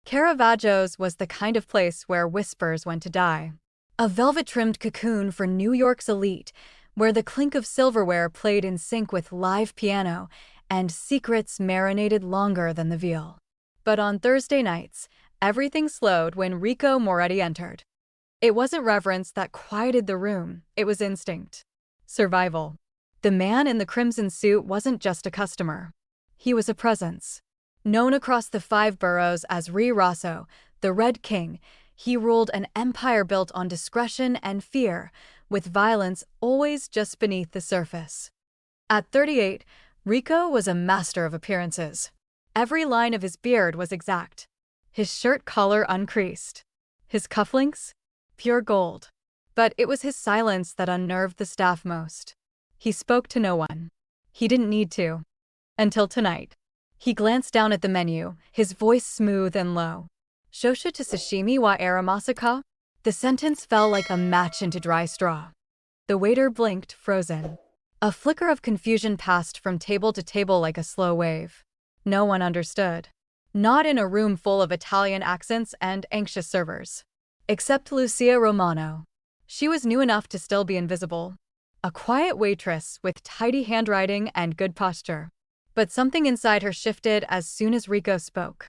Caravaggio's was the kind of place where whispers went to die. A velvet-trimmed cocoon for New York's elite, where the clink of silverware played in sync with live piano and secrets marinated longer than the veal. But on Thursday nights, everything slowed when Rico Moretti entered. It wasn't reverence that quieted the room, it was instinct. Survival. The man in the crimson suit wasn't just a customer. He was a presence. Known across the 5 boroughs as Re Rosso, the Red King, he ruled an empire built on discretion and fear, with violence always just beneath the surface. At 38, Rico was a master of appearances. Every line of his beard was exact. His shirt collar uncreased. His cufflinks? Pure gold. But it was his silence that unnerved the staff most. He spoke to no one. He didn't need to. Until tonight. He glanced down at the menu, his voice smooth and low. Shoshu to sashimi wa aramasa ka? The sentence fell like a match into dry straw. The waiter blinked, frozen. A flicker of confusion passed from table to table like a slow wave. No one understood. Not in a room full of Italian accents and anxious servers. Except Lucia Romano. She was new enough to still be invisible. A quiet waitress with tidy handwriting and good posture. But something inside her shifted as soon as Rico spoke.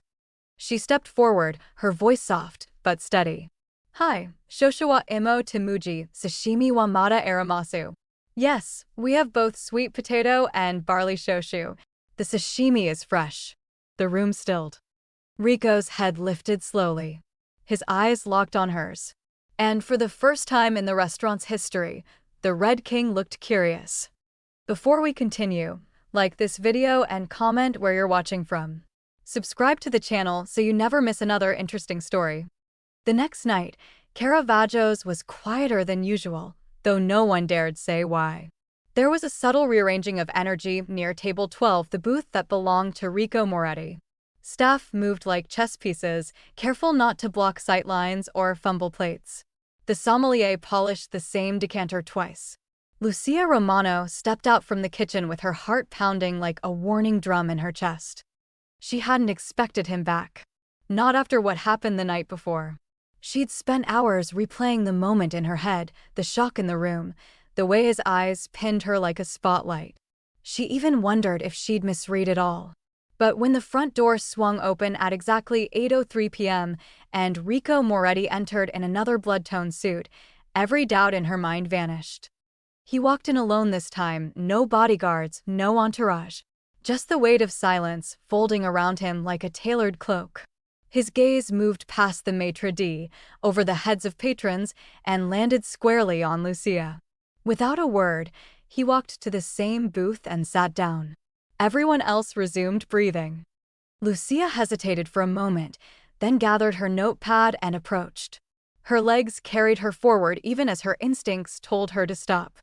She stepped forward, her voice soft, but steady. Hi, shoshu wa imo temuji, sashimi wa mata aramasu. Yes, we have both sweet potato and barley shoshu. The sashimi is fresh. The room stilled. Rico's head lifted slowly. His eyes locked on hers. And for the first time in the restaurant's history, the Red King looked curious. Before we continue, like this video and comment where you're watching from. Subscribe to the channel so you never miss another interesting story. The next night, Caravaggio's was quieter than usual, though no one dared say why. There was a subtle rearranging of energy near table 12, the booth that belonged to Rico Moretti. Staff moved like chess pieces, careful not to block sightlines or fumble plates. The sommelier polished the same decanter twice. Lucia Romano stepped out from the kitchen with her heart pounding like a warning drum in her chest. She hadn't expected him back. Not after what happened the night before. She'd spent hours replaying the moment in her head, the shock in the room, the way his eyes pinned her like a spotlight. She even wondered if she'd misread it all. But when the front door swung open at exactly 8:03 p.m. and Rico Moretti entered in another blood-toned suit, every doubt in her mind vanished. He walked in alone this time, no bodyguards, no entourage. Just the weight of silence folding around him like a tailored cloak. His gaze moved past the maitre d', over the heads of patrons, and landed squarely on Lucia. Without a word, he walked to the same booth and sat down. Everyone else resumed breathing. Lucia hesitated for a moment, then gathered her notepad and approached. Her legs carried her forward even as her instincts told her to stop.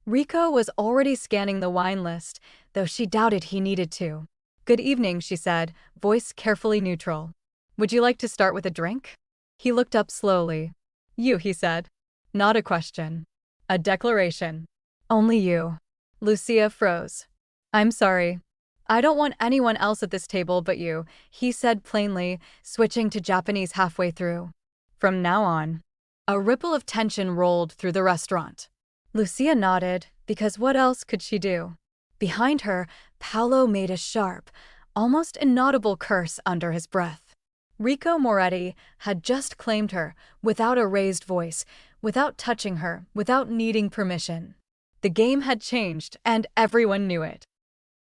Rico was already scanning the wine list, though she doubted he needed to. "Good evening," she said, voice carefully neutral. "Would you like to start with a drink?" He looked up slowly. "You," he said. Not a question. A declaration. "Only you." Lucia froze. "I'm sorry. I don't want anyone else at this table but you," he said plainly, switching to Japanese halfway through. From now on. A ripple of tension rolled through the restaurant. Lucia nodded, because what else could she do? Behind her, Paolo made a sharp, almost inaudible curse under his breath. Rico Moretti had just claimed her, without a raised voice, without touching her, without needing permission. The game had changed, and everyone knew it.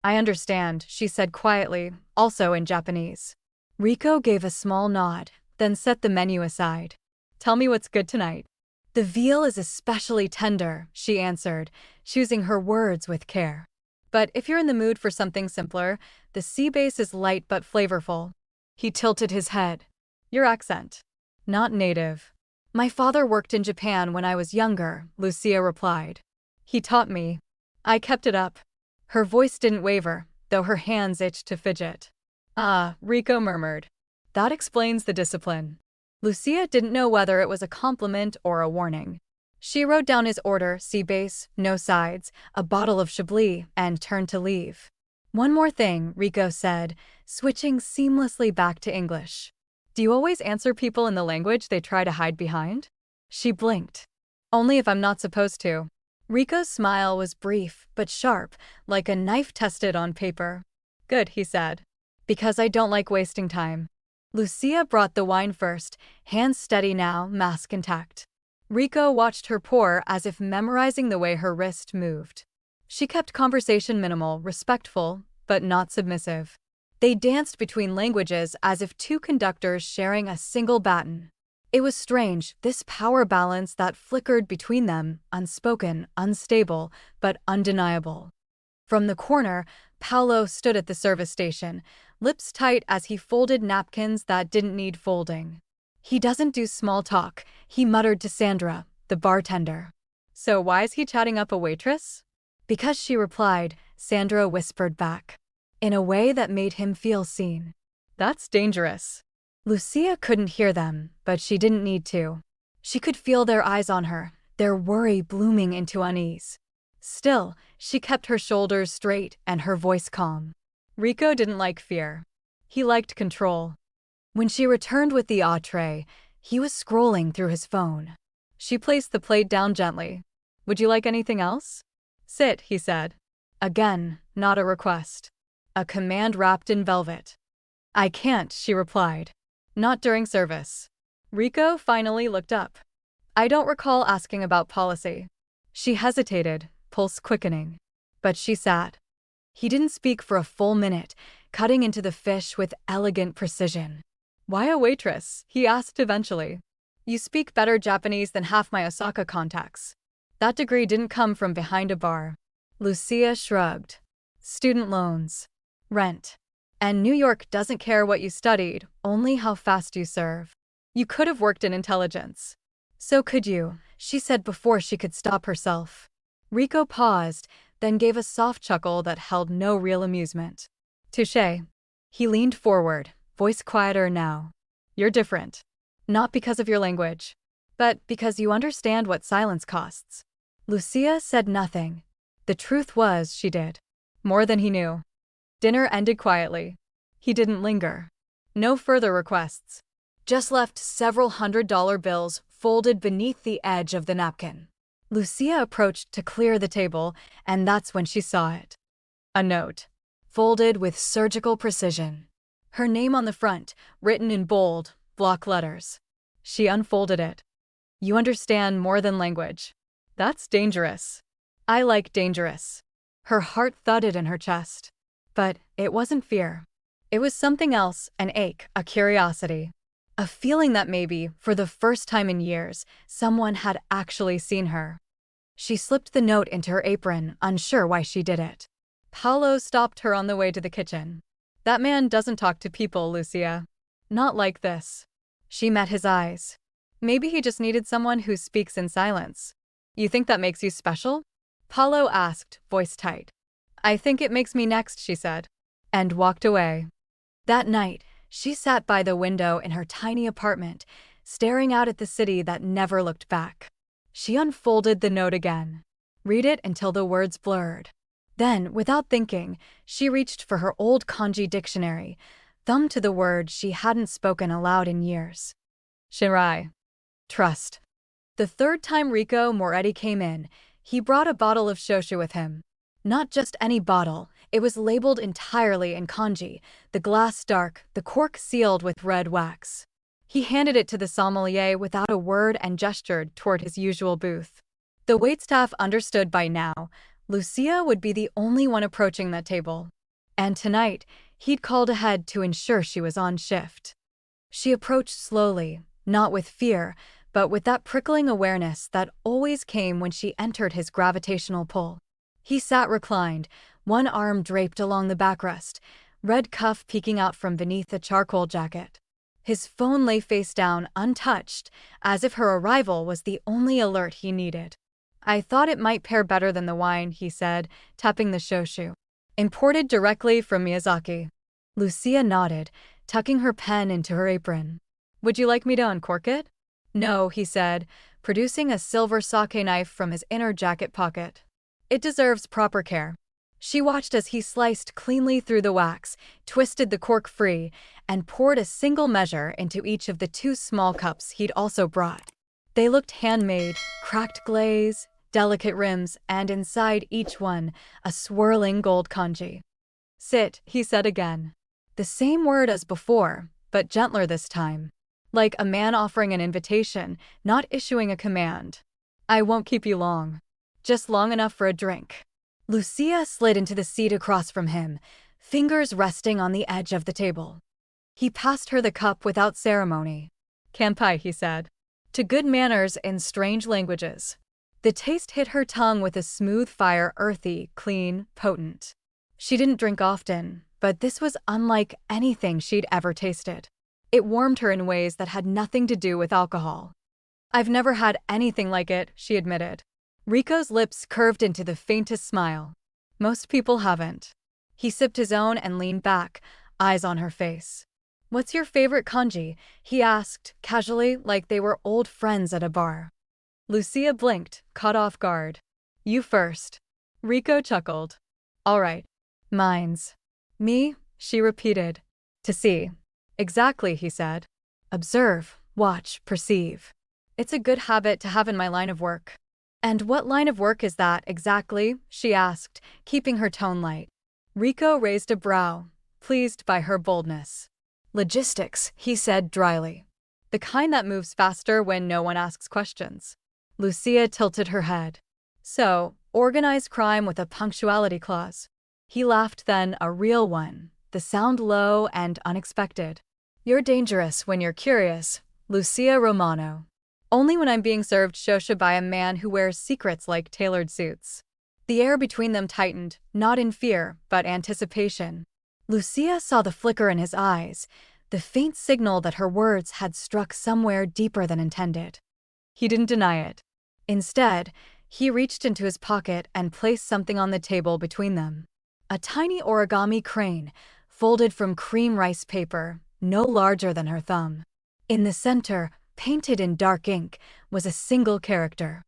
"I understand," she said quietly, also in Japanese. Rico gave a small nod, then set the menu aside. "Tell me what's good tonight." "The veal is especially tender," she answered, choosing her words with care. "But if you're in the mood for something simpler, the sea bass is light but flavorful." He tilted his head. "Your accent." "Not native. My father worked in Japan when I was younger," Lucia replied. "He taught me." I kept it up. Her voice didn't waver, though her hands itched to fidget. "Ah," Rico murmured. "That explains the discipline." Lucia didn't know whether it was a compliment or a warning. She wrote down his order, sea bass, no sides, a bottle of Chablis, and turned to leave. "One more thing," Rico said, switching seamlessly back to English. Do you always answer people in the language they try to hide behind? She blinked. Only if I'm not supposed to. Rico's smile was brief but sharp, like a knife tested on paper. Good, he said. Because I don't like wasting time. Lucia brought the wine first, hands steady now, mask intact. Rico watched her pour as if memorizing the way her wrist moved. She kept conversation minimal, respectful, but not submissive. They danced between languages as if two conductors sharing a single baton. It was strange, this power balance that flickered between them, unspoken, unstable, but undeniable. From the corner, Paolo stood at the service station, lips tight as he folded napkins that didn't need folding. He doesn't do small talk, he muttered to Sandra, the bartender. So why is he chatting up a waitress? Because she replied, Sandra whispered back. In a way that made him feel seen. That's dangerous. Lucia couldn't hear them, but she didn't need to. She could feel their eyes on her, their worry blooming into unease. Still, she kept her shoulders straight and her voice calm. Rico didn't like fear. He liked control. When she returned with the entree, he was scrolling through his phone. She placed the plate down gently. Would you like anything else? Sit, he said. Again, not a request. A command wrapped in velvet. I can't, she replied. Not during service. Rico finally looked up. I don't recall asking about policy. She hesitated, pulse quickening. But she sat. He didn't speak for a full minute, cutting into the fish with elegant precision. Why a waitress? He asked eventually. You speak better Japanese than half my Osaka contacts. That degree didn't come from behind a bar. Lucia shrugged. Student loans. Rent. And New York doesn't care what you studied, only how fast you serve. You could have worked in intelligence. So could you, she said before she could stop herself. Rico paused, then gave a soft chuckle that held no real amusement. Touché. He leaned forward, voice quieter now. You're different. Not because of your language, but because you understand what silence costs. Lucia said nothing. The truth was, she did. More than he knew. Dinner ended quietly. He didn't linger. No further requests. Just left several $100 bills folded beneath the edge of the napkin. Lucia approached to clear the table, and that's when she saw it. A note. Folded with surgical precision. Her name on the front, written in bold, block letters. She unfolded it. You understand more than language. That's dangerous. I like dangerous. Her heart thudded in her chest. But it wasn't fear. It was something else, an ache, a curiosity. A feeling that maybe, for the first time in years, someone had actually seen her. She slipped the note into her apron, unsure why she did it. Paolo stopped her on the way to the kitchen. That man doesn't talk to people, Lucia. Not like this. She met his eyes. Maybe he just needed someone who speaks in silence. You think that makes you special? Paolo asked, voice tight. I think it makes me next, she said. And walked away. That night, she sat by the window in her tiny apartment, staring out at the city that never looked back. She unfolded the note again. Read it until the words blurred. Then, without thinking, she reached for her old kanji dictionary, thumbed to the word she hadn't spoken aloud in years. Shirai. Trust. The third time Rico Moretti came in, he brought a bottle of shoshu with him. Not just any bottle, it was labeled entirely in kanji, the glass dark, the cork sealed with red wax. He handed it to the sommelier without a word and gestured toward his usual booth. The waitstaff understood by now, Lucia would be the only one approaching that table. And tonight, he'd called ahead to ensure she was on shift. She approached slowly, not with fear, but with that prickling awareness that always came when she entered his gravitational pull. He sat reclined, one arm draped along the backrest, red cuff peeking out from beneath a charcoal jacket. His phone lay face down, untouched, as if her arrival was the only alert he needed. I thought it might pair better than the wine, he said, tapping the shoshu. Imported directly from Miyazaki. Lucia nodded, tucking her pen into her apron. Would you like me to uncork it? No, he said, producing a silver sake knife from his inner jacket pocket. It deserves proper care. She watched as he sliced cleanly through the wax, twisted the cork free, and poured a single measure into each of the 2 small cups he'd also brought. They looked handmade, cracked glaze, delicate rims, and inside each one, a swirling gold kanji. "Sit," he said again. The same word as before, but gentler this time. Like a man offering an invitation, not issuing a command. "I won't keep you long. Just long enough for a drink." Lucia slid into the seat across from him, fingers resting on the edge of the table. He passed her the cup without ceremony. "Kanpai," he said. To good manners in strange languages. The taste hit her tongue with a smooth fire, earthy, clean, potent. She didn't drink often, but this was unlike anything she'd ever tasted. It warmed her in ways that had nothing to do with alcohol. "I've never had anything like it," she admitted. Rico's lips curved into the faintest smile. "Most people haven't." He sipped his own and leaned back, eyes on her face. "What's your favorite kanji?" he asked, casually, like they were old friends at a bar. Lucia blinked, caught off guard. "You first." Rico chuckled. "All right. Mine's." "Me?" she repeated. "To see." "Exactly," he said. "Observe, watch, perceive. It's a good habit to have in my line of work." "And what line of work is that, exactly?" she asked, keeping her tone light. Rico raised a brow, pleased by her boldness. "Logistics," he said dryly. "The kind that moves faster when no one asks questions." Lucia tilted her head. "So, organized crime with a punctuality clause." He laughed then, a real one, the sound low and unexpected. "You're dangerous when you're curious, Lucia Romano. Only when I'm being served shosha by a man who wears secrets like tailored suits." The air between them tightened, not in fear, but anticipation. Lucia saw the flicker in his eyes, the faint signal that her words had struck somewhere deeper than intended. He didn't deny it. Instead, he reached into his pocket and placed something on the table between them. A tiny origami crane, folded from cream rice paper, no larger than her thumb. In the center, painted in dark ink, was a single character.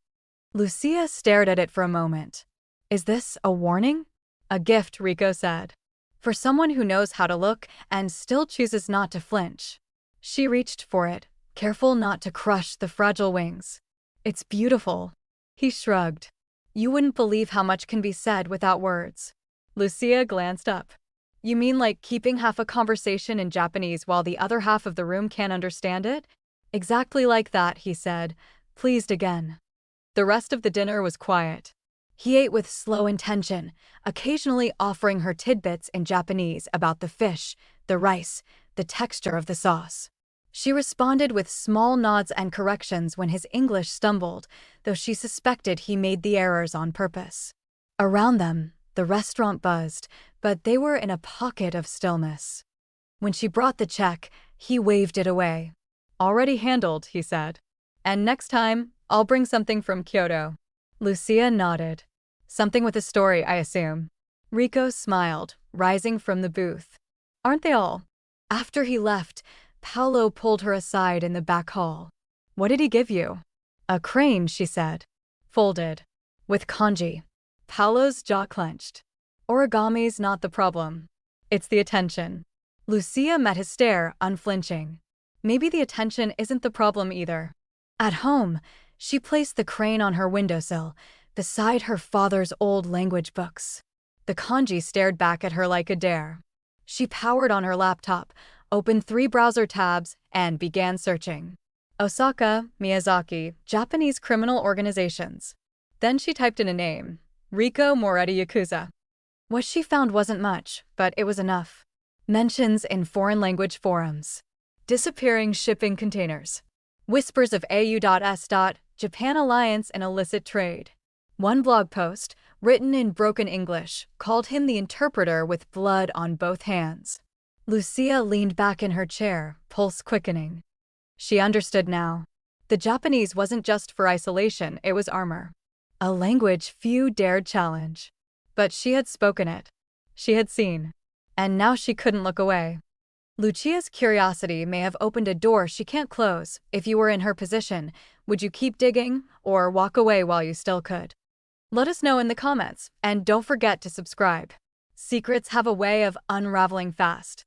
Lucia stared at it for a moment. "Is this a warning?" "A gift," Rico said. "For someone who knows how to look and still chooses not to flinch." She reached for it, careful not to crush the fragile wings. "It's beautiful." He shrugged. "You wouldn't believe how much can be said without words." Lucia glanced up. "You mean like keeping half a conversation in Japanese while the other half of the room can't understand it?" "Exactly like that," he said, pleased again. The rest of the dinner was quiet. He ate with slow intention, occasionally offering her tidbits in Japanese about the fish, the rice, the texture of the sauce. She responded with small nods and corrections when his English stumbled, though she suspected he made the errors on purpose. Around them, the restaurant buzzed, but they were in a pocket of stillness. When she brought the check, he waved it away. "Already handled," he said. "And next time, I'll bring something from Kyoto." Lucia nodded. "Something with a story, I assume." Rico smiled, rising from the booth. "Aren't they all?" After he left, Paolo pulled her aside in the back hall. "What did he give you?" "A crane," she said. "Folded. With kanji." Paolo's jaw clenched. "Origami's not the problem. It's the attention." Lucia met his stare, unflinching. Maybe the attention isn't the problem either. At home, she placed the crane on her windowsill, beside her father's old language books. The kanji stared back at her like a dare. She powered on her laptop, opened 3 browser tabs, and began searching. Osaka, Miyazaki, Japanese criminal organizations. Then she typed in a name. Rico Moretti Yakuza. What she found wasn't much, but it was enough. Mentions in foreign language forums. Disappearing shipping containers. Whispers of AU.S. Japan alliance and illicit trade. One blog post, written in broken English, called him the interpreter with blood on both hands. Lucia leaned back in her chair, pulse quickening. She understood now. The Japanese wasn't just for isolation, it was armor. A language few dared challenge. But she had spoken it. She had seen. And now she couldn't look away. Lucia's curiosity may have opened a door she can't close. If you were in her position, would you keep digging, or walk away while you still could? Let us know in the comments, and don't forget to subscribe. Secrets have a way of unraveling fast.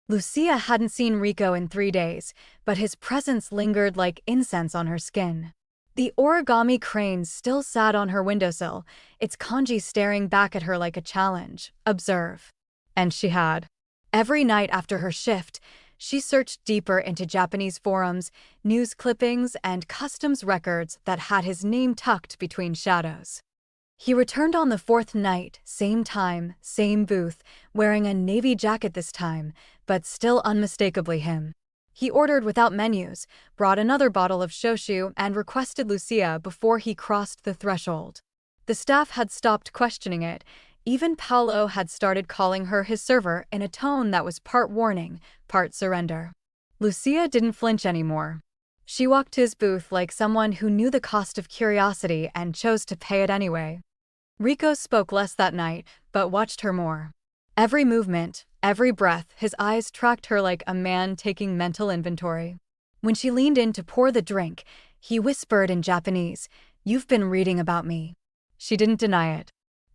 Lucia hadn't seen Rico in 3 days, but his presence lingered like incense on her skin. The origami crane still sat on her windowsill, its kanji staring back at her like a challenge. Observe. And she had. Every night after her shift, she searched deeper into Japanese forums, news clippings, and customs records that had his name tucked between shadows. He returned on the 4th night, same time, same booth, wearing a navy jacket this time, but still unmistakably him. He ordered without menus, brought another bottle of shoshu, and requested Lucia before he crossed the threshold. The staff had stopped questioning it. Even Paolo had started calling her his server in a tone that was part warning, part surrender. Lucia didn't flinch anymore. She walked to his booth like someone who knew the cost of curiosity and chose to pay it anyway. Rico spoke less that night, but watched her more. Every movement, every breath, his eyes tracked her like a man taking mental inventory. When she leaned in to pour the drink, he whispered in Japanese, "You've been reading about me." She didn't deny it.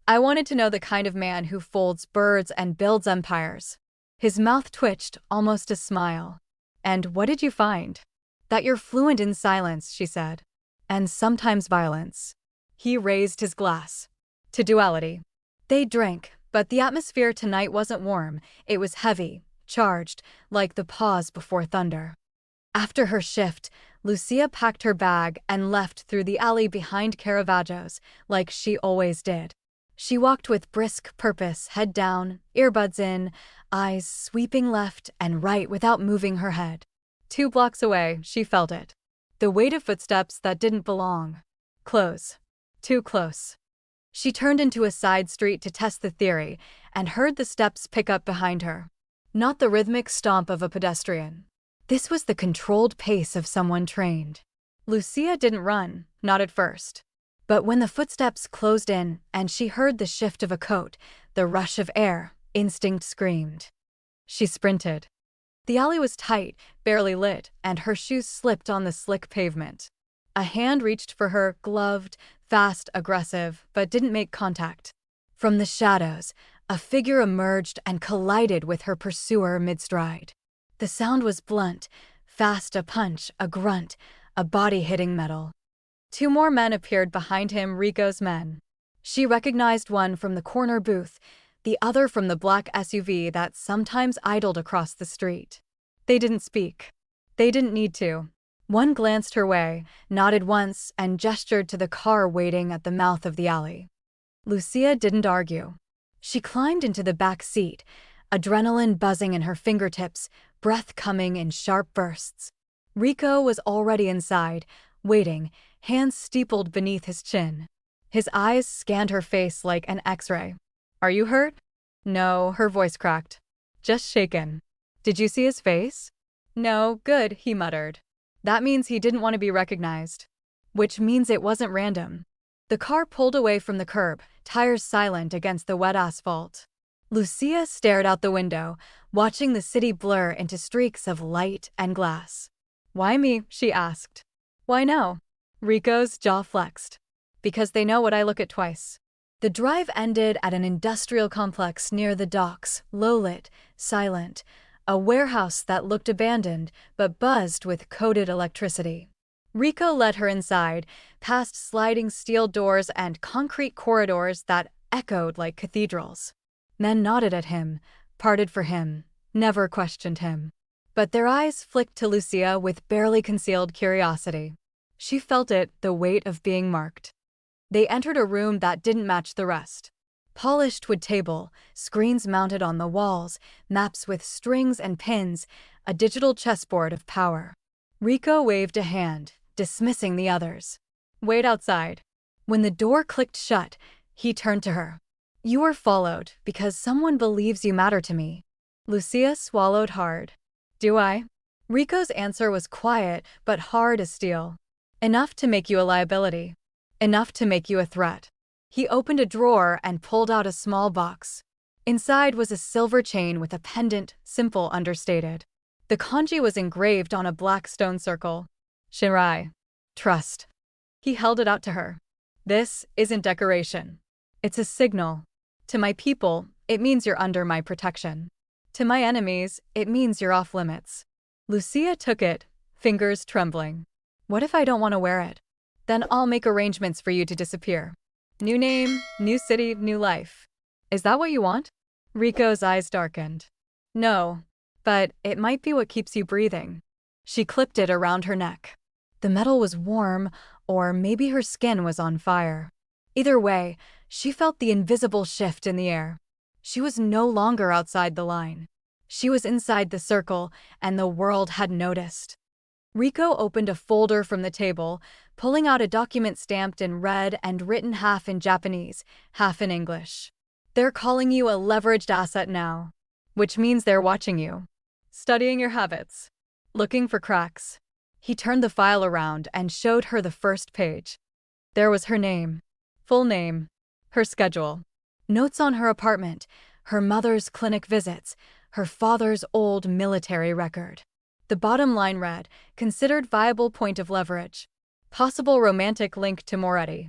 "I wanted to know the kind of man who folds birds and builds empires." His mouth twitched, almost a smile. "And what did you find?" "That you're fluent in silence," she said. "And sometimes violence." He raised his glass. To duality. They drank, but the atmosphere tonight wasn't warm. It was heavy, charged, like the pause before thunder. After her shift, Lucia packed her bag and left through the alley behind Caravaggio's, like she always did. She walked with brisk purpose, head down, earbuds in, eyes sweeping left and right without moving her head. 2 blocks away, she felt it. The weight of footsteps that didn't belong. Close. Too close. She turned into a side street to test the theory and heard the steps pick up behind her. Not the rhythmic stomp of a pedestrian. This was the controlled pace of someone trained. Lucia didn't run, not at first. But when the footsteps closed in and she heard the shift of a coat, the rush of air, instinct screamed. She sprinted. The alley was tight, barely lit, and her shoes slipped on the slick pavement. A hand reached for her, gloved, fast, aggressive, but didn't make contact. From the shadows, a figure emerged and collided with her pursuer mid-stride. The sound was blunt, fast, a punch, a grunt, a body hitting metal. 2 more men appeared behind him, Rico's men. She recognized one from the corner booth, the other from the black SUV that sometimes idled across the street. They didn't speak. They didn't need to. One glanced her way, nodded once, and gestured to the car waiting at the mouth of the alley. Lucia didn't argue. She climbed into the back seat, adrenaline buzzing in her fingertips, breath coming in sharp bursts. Rico was already inside, waiting, hands steepled beneath his chin. His eyes scanned her face like an X-ray. "Are you hurt?" "No," her voice cracked. "Just shaken." "Did you see his face?" "No." "Good," he muttered. That means he didn't want to be recognized. Which means it wasn't random. The car pulled away from the curb, tires silent against the wet asphalt. Lucia stared out the window, watching the city blur into streaks of light and glass. "Why me?" she asked. "Why no?" Rico's jaw flexed. "Because they know what I look at twice." The drive ended at an industrial complex near the docks, low-lit, silent. A warehouse that looked abandoned, but buzzed with coded electricity. Rico led her inside, past sliding steel doors and concrete corridors that echoed like cathedrals. Men nodded at him, parted for him, never questioned him. But their eyes flicked to Lucia with barely concealed curiosity. She felt it, the weight of being marked. They entered a room that didn't match the rest. Polished wood table, screens mounted on the walls, maps with strings and pins, a digital chessboard of power. Rico waved a hand, dismissing the others. "Wait outside." When the door clicked shut, he turned to her. "You are followed because someone believes you matter to me." Lucia swallowed hard. "Do I?" Rico's answer was quiet but hard as steel. "Enough to make you a liability. Enough to make you a threat." He opened a drawer and pulled out a small box. Inside was a silver chain with a pendant, simple, understated. The kanji was engraved on a black stone circle. Shirai. Trust. He held it out to her. This isn't decoration. It's a signal. To my people, it means you're under my protection. To my enemies, it means you're off limits. Lucia took it, fingers trembling. What if I don't want to wear it? Then I'll make arrangements for you to disappear. New name, new city, new life. Is that what you want? Rico's eyes darkened. No, but it might be what keeps you breathing. She clipped it around her neck. The metal was warm, or maybe her skin was on fire. Either way, she felt the invisible shift in the air. She was no longer outside the line. She was inside the circle, and the world had noticed. Rico opened a folder from the table, pulling out a document stamped in red and written half in Japanese, half in English. They're calling you a leveraged asset now, which means they're watching you, studying your habits, looking for cracks. He turned the file around and showed her the first page. There was her name, full name, her schedule, notes on her apartment, her mother's clinic visits, her father's old military record. The bottom line read, considered viable point of leverage. Possible romantic link to Moretti.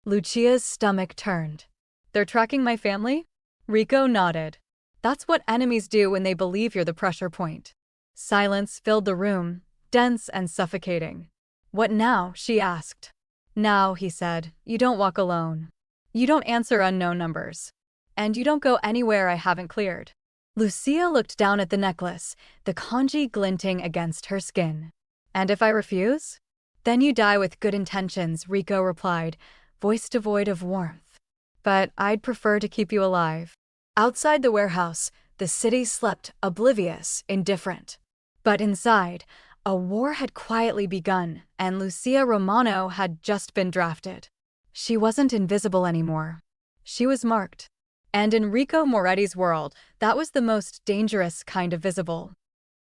Lucia's stomach turned. They're tracking my family? Rico nodded. That's what enemies do when they believe you're the pressure point. Silence filled the room, dense and suffocating. What now? She asked. Now, he said, you don't walk alone. You don't answer unknown numbers. And you don't go anywhere I haven't cleared. Lucia looked down at the necklace, the kanji glinting against her skin. And if I refuse? Then you die with good intentions, Rico replied, voice devoid of warmth. But I'd prefer to keep you alive. Outside the warehouse, the city slept, oblivious, indifferent. But inside, a war had quietly begun, and Lucia Romano had just been drafted. She wasn't invisible anymore. She was marked. And in Rico Moretti's world, that was the most dangerous kind of visible.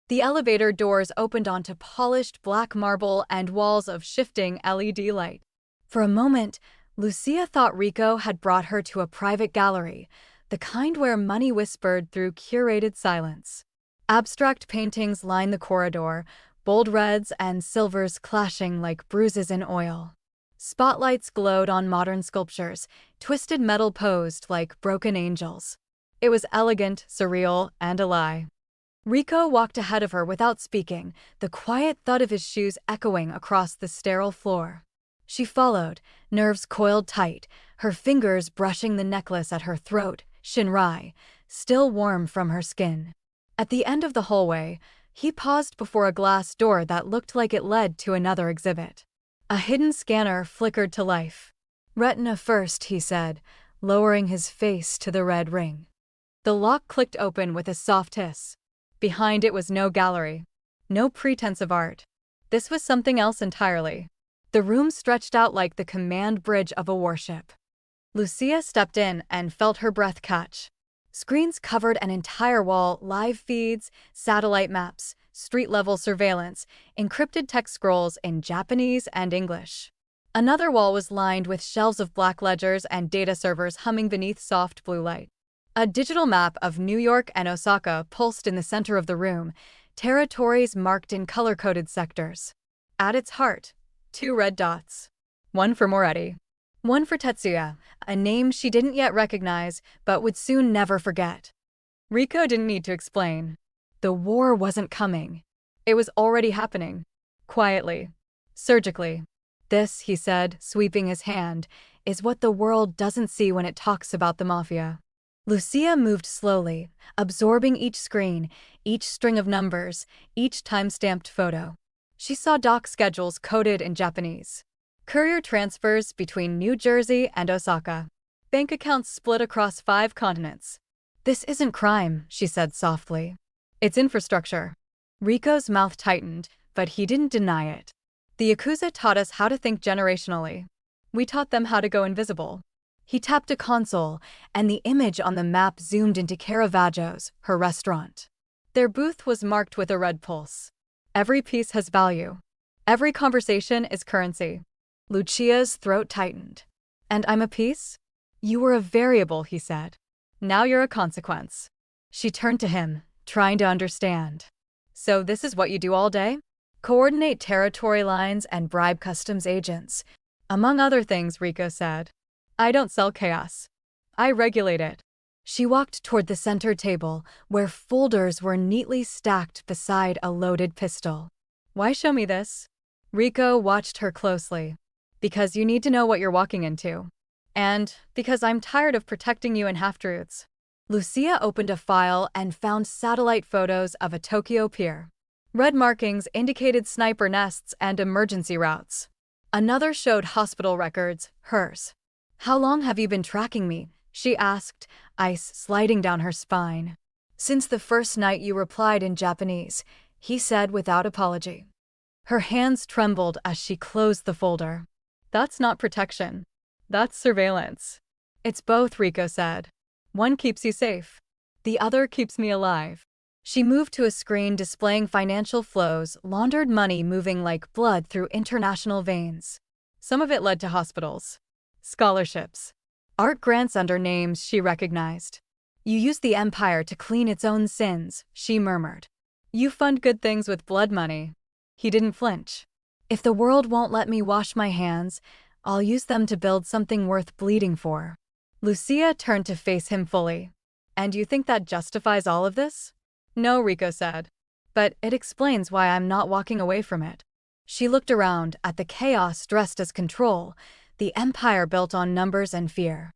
The elevator doors opened onto polished black marble and walls of shifting LED light. For a moment, Lucia thought Rico had brought her to a private gallery, the kind where money whispered through curated silence. Abstract paintings lined the corridor, bold reds and silvers clashing like bruises in oil. Spotlights glowed on modern sculptures, twisted metal posed like broken angels. It was elegant, surreal, and a lie. Rico walked ahead of her without speaking, the quiet thud of his shoes echoing across the sterile floor. She followed, nerves coiled tight, her fingers brushing the necklace at her throat, shinrai, still warm from her skin. At the end of the hallway, he paused before a glass door that looked like it led to another exhibit. A hidden scanner flickered to life. Retina first, he said, lowering his face to the red ring. The lock clicked open with a soft hiss. Behind it was no gallery, no pretense of art. This was something else entirely. The room stretched out like the command bridge of a warship. Lucia stepped in and felt her breath catch. Screens covered an entire wall, live feeds, satellite maps, street-level surveillance, encrypted text scrolls in Japanese and English. Another wall was lined with shelves of black ledgers and data servers humming beneath soft blue light. A digital map of New York and Osaka pulsed in the center of the room, territories marked in color-coded sectors. At its heart, 2 red dots. One for Moretti. One for Tetsuya, a name she didn't yet recognize but would soon never forget. Rico didn't need to explain. The war wasn't coming. It was already happening. Quietly. Surgically. This, he said, sweeping his hand, is what the world doesn't see when it talks about the Mafia. Lucia moved slowly, absorbing each screen, each string of numbers, each time-stamped photo. She saw dock schedules coded in Japanese. Courier transfers between New Jersey and Osaka. Bank accounts split across 5 continents. This isn't crime, she said softly. It's infrastructure. Rico's mouth tightened, but he didn't deny it. The Yakuza taught us how to think generationally. We taught them how to go invisible. He tapped a console, and the image on the map zoomed into Caravaggio's, her restaurant. Their booth was marked with a red pulse. Every piece has value. Every conversation is currency. Lucia's throat tightened. And I'm a piece? You were a variable, he said. Now you're a consequence. She turned to him, trying to understand. So this is what you do all day? Coordinate territory lines and bribe customs agents. Among other things, Rico said. I don't sell chaos. I regulate it. She walked toward the center table, where folders were neatly stacked beside a loaded pistol. Why show me this? Rico watched her closely. Because you need to know what you're walking into. And because I'm tired of protecting you in half-truths. Lucia opened a file and found satellite photos of a Tokyo pier. Red markings indicated sniper nests and emergency routes. Another showed hospital records, hers. How long have you been tracking me? She asked, ice sliding down her spine. Since the first night you replied in Japanese, he said without apology. Her hands trembled as she closed the folder. That's not protection. That's surveillance. It's both, Rico said. One keeps you safe. The other keeps me alive. She moved to a screen displaying financial flows, laundered money moving like blood through international veins. Some of it led to hospitals. Scholarships. Art grants under names she recognized. You use the empire to clean its own sins, she murmured. You fund good things with blood money. He didn't flinch. If the world won't let me wash my hands, I'll use them to build something worth bleeding for. Lucia turned to face him fully. And you think that justifies all of this? No, Rico said. But it explains why I'm not walking away from it. She looked around at the chaos dressed as control, the empire built on numbers and fear.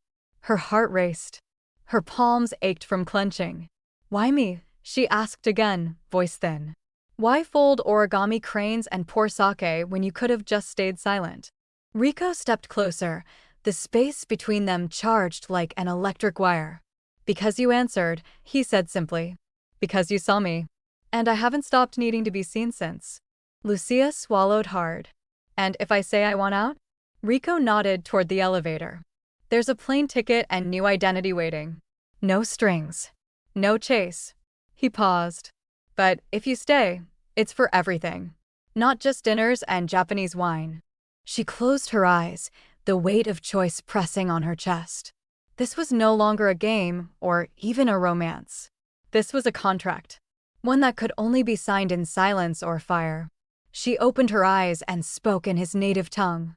Her heart raced. Her palms ached from clenching. Why me? She asked again, voice thin. Why fold origami cranes and pour sake when you could have just stayed silent? Rico stepped closer, the space between them charged like an electric wire. Because you answered, he said simply. Because you saw me. And I haven't stopped needing to be seen since. Lucia swallowed hard. And if I say I want out? Rico nodded toward the elevator. There's a plane ticket and new identity waiting. No strings. No chase. He paused. But if you stay, it's for everything. Not just dinners and Japanese wine. She closed her eyes, the weight of choice pressing on her chest. This was no longer a game or even a romance. This was a contract. One that could only be signed in silence or fire. She opened her eyes and spoke in his native tongue.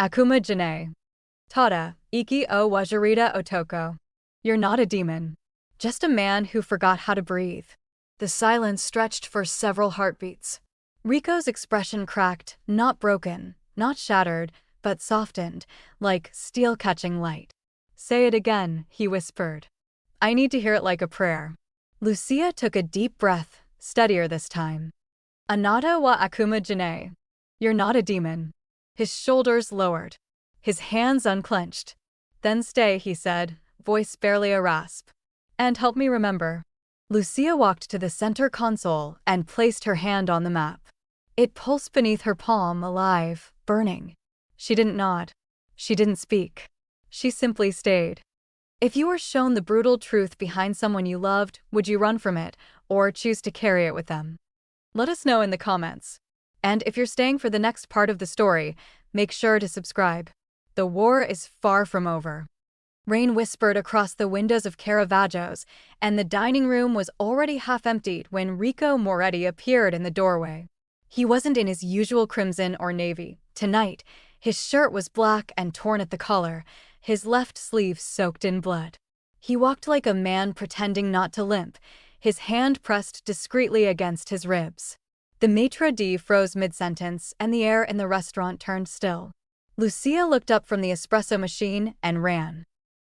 Akuma Jine. Tada, Iki o Wajirita Otoko. You're not a demon. Just a man who forgot how to breathe. The silence stretched for several heartbeats. Rico's expression cracked, not broken, not shattered, but softened, like steel catching light. Say it again, he whispered. I need to hear it like a prayer. Lucia took a deep breath, steadier this time. Anata wa Akuma Jine. You're not a demon. His shoulders lowered. His hands unclenched. Then stay, he said, voice barely a rasp. And help me remember. Lucia walked to the center console and placed her hand on the map. It pulsed beneath her palm, alive, burning. She didn't nod. She didn't speak. She simply stayed. If you were shown the brutal truth behind someone you loved, would you run from it, or choose to carry it with them? Let us know in the comments. And if you're staying for the next part of the story, make sure to subscribe. The war is far from over. Rain whispered across the windows of Caravaggio's, and the dining room was already half-emptied when Rico Moretti appeared in the doorway. He wasn't in his usual crimson or navy. Tonight, his shirt was black and torn at the collar, his left sleeve soaked in blood. He walked like a man pretending not to limp, his hand pressed discreetly against his ribs. The maitre d' froze mid-sentence, and the air in the restaurant turned still. Lucia looked up from the espresso machine and ran.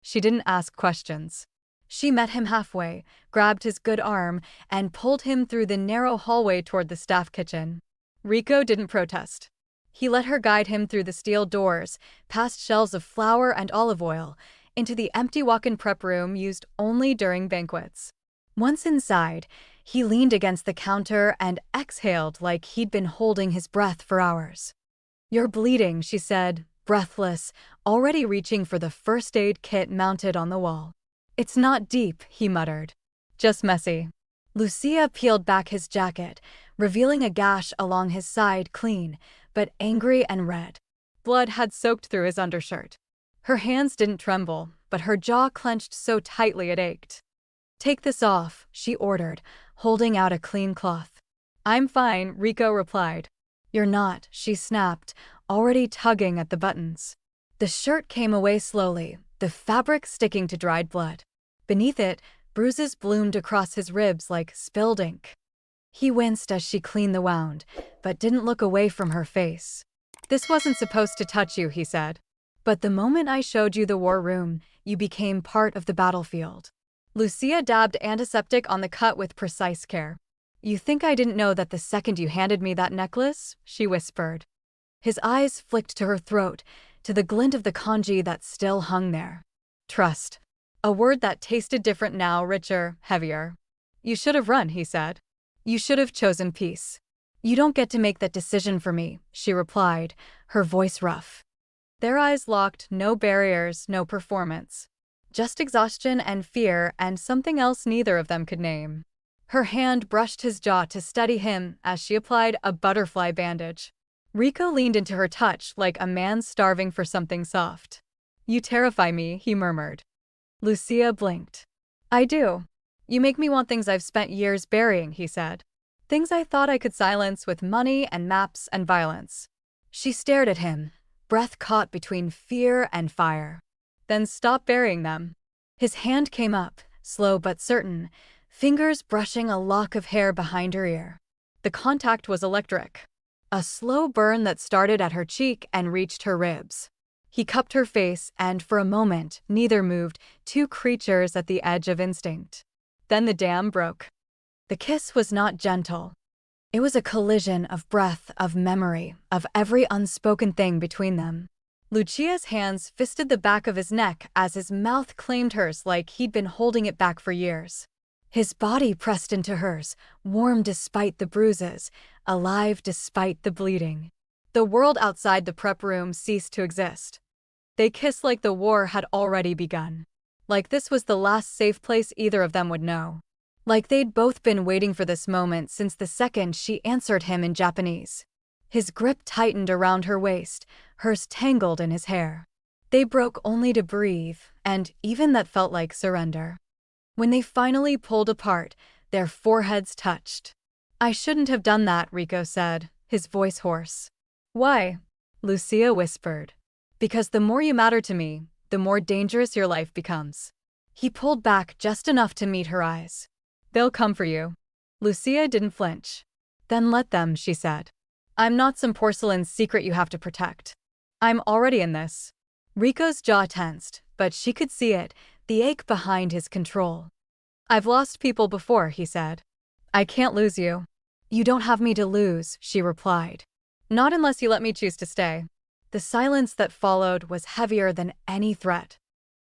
She didn't ask questions. She met him halfway, grabbed his good arm, and pulled him through the narrow hallway toward the staff kitchen. Rico didn't protest. He let her guide him through the steel doors, past shelves of flour and olive oil, into the empty walk-in prep room used only during banquets. Once inside, he leaned against the counter and exhaled like he'd been holding his breath for hours. You're bleeding, she said, breathless, already reaching for the first aid kit mounted on the wall. It's not deep, he muttered. Just messy. Lucia peeled back his jacket, revealing a gash along his side clean, but angry and red. Blood had soaked through his undershirt. Her hands didn't tremble, but her jaw clenched so tightly it ached. Take this off, she ordered, holding out a clean cloth. I'm fine, Rico replied. "You're not," she snapped, already tugging at the buttons. The shirt came away slowly, the fabric sticking to dried blood. Beneath it, bruises bloomed across his ribs like spilled ink. He winced as she cleaned the wound, but didn't look away from her face. "This wasn't supposed to touch you," he said. "But the moment I showed you the war room, you became part of the battlefield." Lucia dabbed antiseptic on the cut with precise care. "You think I didn't know that the second you handed me that necklace?" she whispered. His eyes flicked to her throat, to the glint of the kanji that still hung there. Trust. A word that tasted different now, richer, heavier. "You should have run," he said. "You should have chosen peace." "You don't get to make that decision for me," she replied, her voice rough. Their eyes locked, no barriers, no performance. Just exhaustion and fear and something else neither of them could name. Her hand brushed his jaw to steady him as she applied a butterfly bandage. Rico leaned into her touch like a man starving for something soft. "You terrify me," he murmured. Lucia blinked. "I do. You make me want things I've spent years burying," he said. "Things I thought I could silence with money and maps and violence." She stared at him, breath caught between fear and fire. "Then stop burying them." His hand came up, slow but certain, fingers brushing a lock of hair behind her ear. The contact was electric. A slow burn that started at her cheek and reached her ribs. He cupped her face, and for a moment, neither moved, two creatures at the edge of instinct. Then the dam broke. The kiss was not gentle. It was a collision of breath, of memory, of every unspoken thing between them. Lucia's hands fisted the back of his neck as his mouth claimed hers like he'd been holding it back for years. His body pressed into hers, warm despite the bruises, alive despite the bleeding. The world outside the prep room ceased to exist. They kissed like the war had already begun. Like this was the last safe place either of them would know. Like they'd both been waiting for this moment since the second she answered him in Japanese. His grip tightened around her waist, hers tangled in his hair. They broke only to breathe, and even that felt like surrender. When they finally pulled apart, their foreheads touched. "I shouldn't have done that," Rico said, his voice hoarse. "Why?" Lucia whispered. "Because the more you matter to me, the more dangerous your life becomes." He pulled back just enough to meet her eyes. "They'll come for you." Lucia didn't flinch. "Then let them," she said. "I'm not some porcelain secret you have to protect. I'm already in this." Rico's jaw tensed, but she could see it, the ache behind his control. "I've lost people before," he said. "I can't lose you." "You don't have me to lose," she replied. "Not unless you let me choose to stay." The silence that followed was heavier than any threat.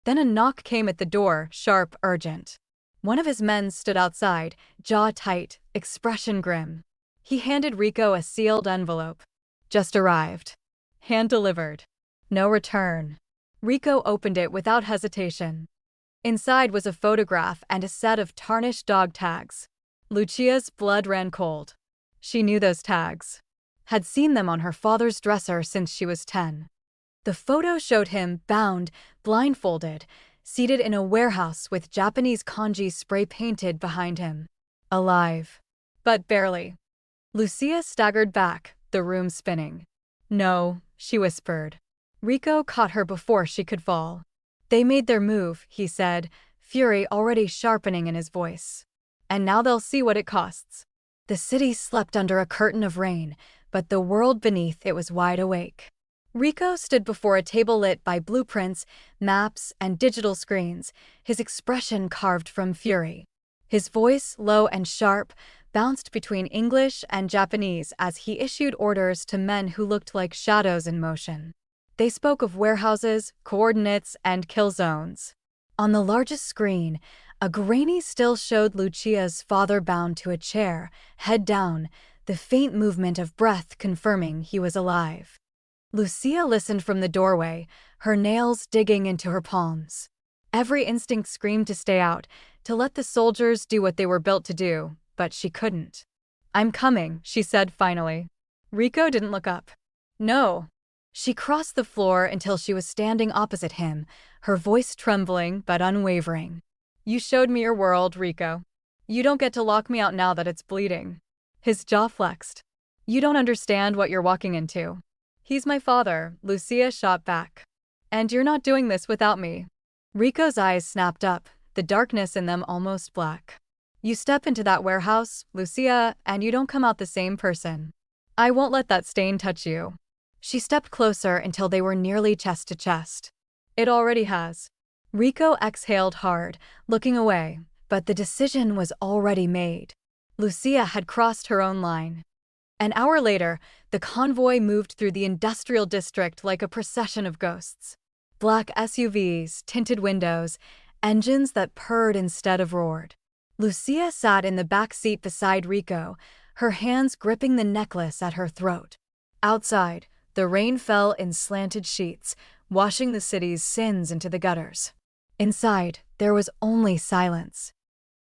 Then a knock came at the door, sharp, urgent. One of his men stood outside, jaw tight, expression grim. He handed Rico a sealed envelope. "Just arrived." Hand delivered. No return. Rico opened it without hesitation. Inside was a photograph and a set of tarnished dog tags. Lucia's blood ran cold. She knew those tags. Had seen them on her father's dresser since she was 10. The photo showed him, bound, blindfolded, seated in a warehouse with Japanese kanji spray-painted behind him. Alive. But barely. Lucia staggered back, the room spinning. "No," she whispered. Rico caught her before she could fall. "They made their move," he said, fury already sharpening in his voice. "And now they'll see what it costs." The city slept under a curtain of rain, but the world beneath it was wide awake. Rico stood before a table lit by blueprints, maps, and digital screens, his expression carved from fury. His voice, low and sharp, bounced between English and Japanese as he issued orders to men who looked like shadows in motion. They spoke of warehouses, coordinates, and kill zones. On the largest screen, a grainy still showed Lucia's father bound to a chair, head down, the faint movement of breath confirming he was alive. Lucia listened from the doorway, her nails digging into her palms. Every instinct screamed to stay out, to let the soldiers do what they were built to do, but she couldn't. "I'm coming," she said finally. Rico didn't look up. "No." She crossed the floor until she was standing opposite him, her voice trembling but unwavering. "You showed me your world, Rico. You don't get to lock me out now that it's bleeding." His jaw flexed. You don't understand what you're walking into. He's my father, Lucia shot back. And you're not doing this without me. Rico's eyes snapped up, the darkness in them almost black. You step into that warehouse, Lucia, and you don't come out the same person. I won't let that stain touch you. She stepped closer until they were nearly chest to chest. It already has. Rico exhaled hard, looking away, but the decision was already made. Lucia had crossed her own line. An hour later, the convoy moved through the industrial district like a procession of ghosts. Black SUVs, tinted windows, engines that purred instead of roared. Lucia sat in the back seat beside Rico, her hands gripping the necklace at her throat. Outside, the rain fell in slanted sheets, washing the city's sins into the gutters. Inside, there was only silence.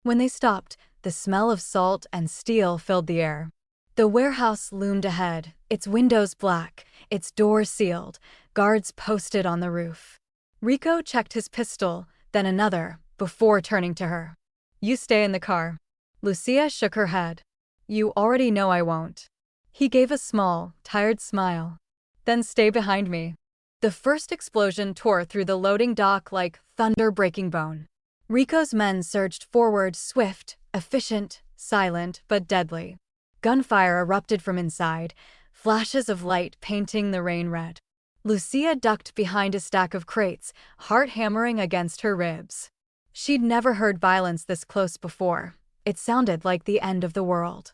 When they stopped, the smell of salt and steel filled the air. The warehouse loomed ahead, its windows black, its doors sealed, guards posted on the roof. Rico checked his pistol, then another, before turning to her. You stay in the car. Lucia shook her head. You already know I won't. He gave a small, tired smile. Then stay behind me. The first explosion tore through the loading dock like thunder breaking bone. Rico's men surged forward, swift, efficient, silent, but deadly. Gunfire erupted from inside, flashes of light painting the rain red. Lucia ducked behind a stack of crates, heart hammering against her ribs. She'd never heard violence this close before. It sounded like the end of the world.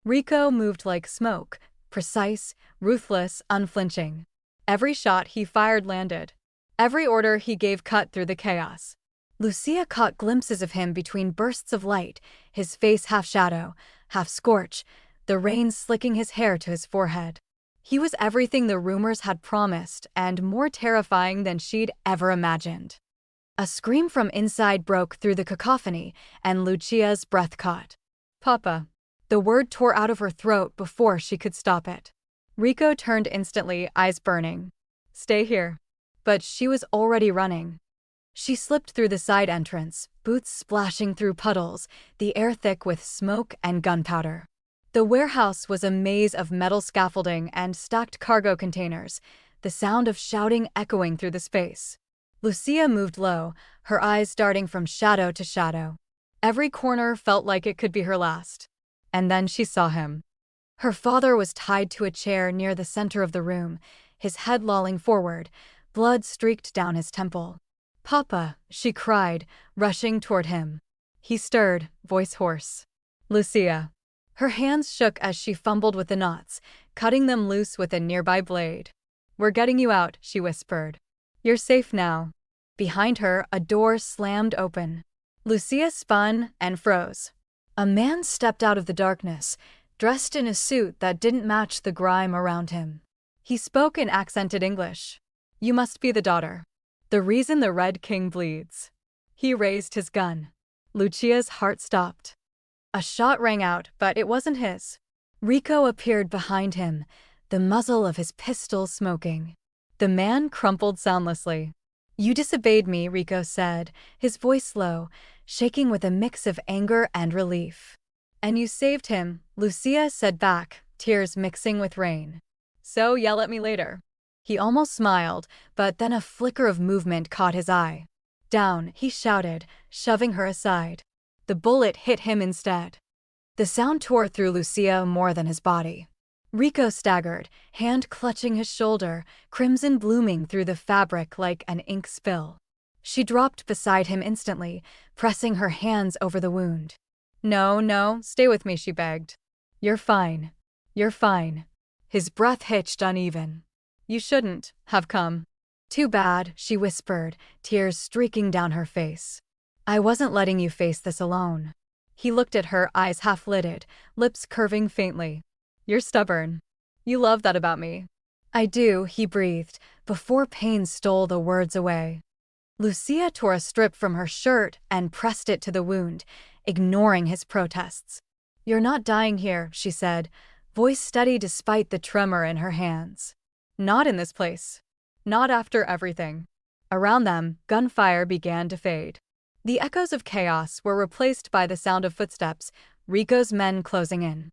Rico moved like smoke, precise, ruthless, unflinching. Every shot he fired landed. Every order he gave cut through the chaos. Lucia caught glimpses of him between bursts of light, his face half shadow, half scorch, the rain slicking his hair to his forehead. He was everything the rumors had promised, and more terrifying than she'd ever imagined. A scream from inside broke through the cacophony, and Lucia's breath caught. Papa. The word tore out of her throat before she could stop it. Rico turned instantly, eyes burning. Stay here. But she was already running. She slipped through the side entrance, boots splashing through puddles, the air thick with smoke and gunpowder. The warehouse was a maze of metal scaffolding and stacked cargo containers, the sound of shouting echoing through the space. Lucia moved low, her eyes darting from shadow to shadow. Every corner felt like it could be her last. And then she saw him. Her father was tied to a chair near the center of the room, his head lolling forward, blood streaked down his temple. Papa, she cried, rushing toward him. He stirred, voice hoarse. Lucia. Her hands shook as she fumbled with the knots, cutting them loose with a nearby blade. We're getting you out, she whispered. You're safe now. Behind her, a door slammed open. Lucia spun and froze. A man stepped out of the darkness, dressed in a suit that didn't match the grime around him. He spoke in accented English. You must be the daughter. The reason the Red King bleeds. He raised his gun. Lucia's heart stopped. A shot rang out, but it wasn't his. Rico appeared behind him, the muzzle of his pistol smoking. The man crumpled soundlessly. You disobeyed me, Rico said, his voice low, shaking with a mix of anger and relief. And you saved him, Lucia said back, tears mixing with rain. So yell at me later. He almost smiled, but then a flicker of movement caught his eye. Down, he shouted, shoving her aside. The bullet hit him instead. The sound tore through Lucia more than his body. Rico staggered, hand clutching his shoulder, crimson blooming through the fabric like an ink spill. She dropped beside him instantly, pressing her hands over the wound. No, stay with me, she begged. You're fine. You're fine. His breath hitched uneven. You shouldn't have come. Too bad, she whispered, tears streaking down her face. I wasn't letting you face this alone. He looked at her, eyes half-lidded, lips curving faintly. You're stubborn. You love that about me. I do, he breathed, before pain stole the words away. Lucia tore a strip from her shirt and pressed it to the wound, ignoring his protests. You're not dying here, she said, voice steady despite the tremor in her hands. Not in this place. Not after everything. Around them, gunfire began to fade. The echoes of chaos were replaced by the sound of footsteps, Rico's men closing in.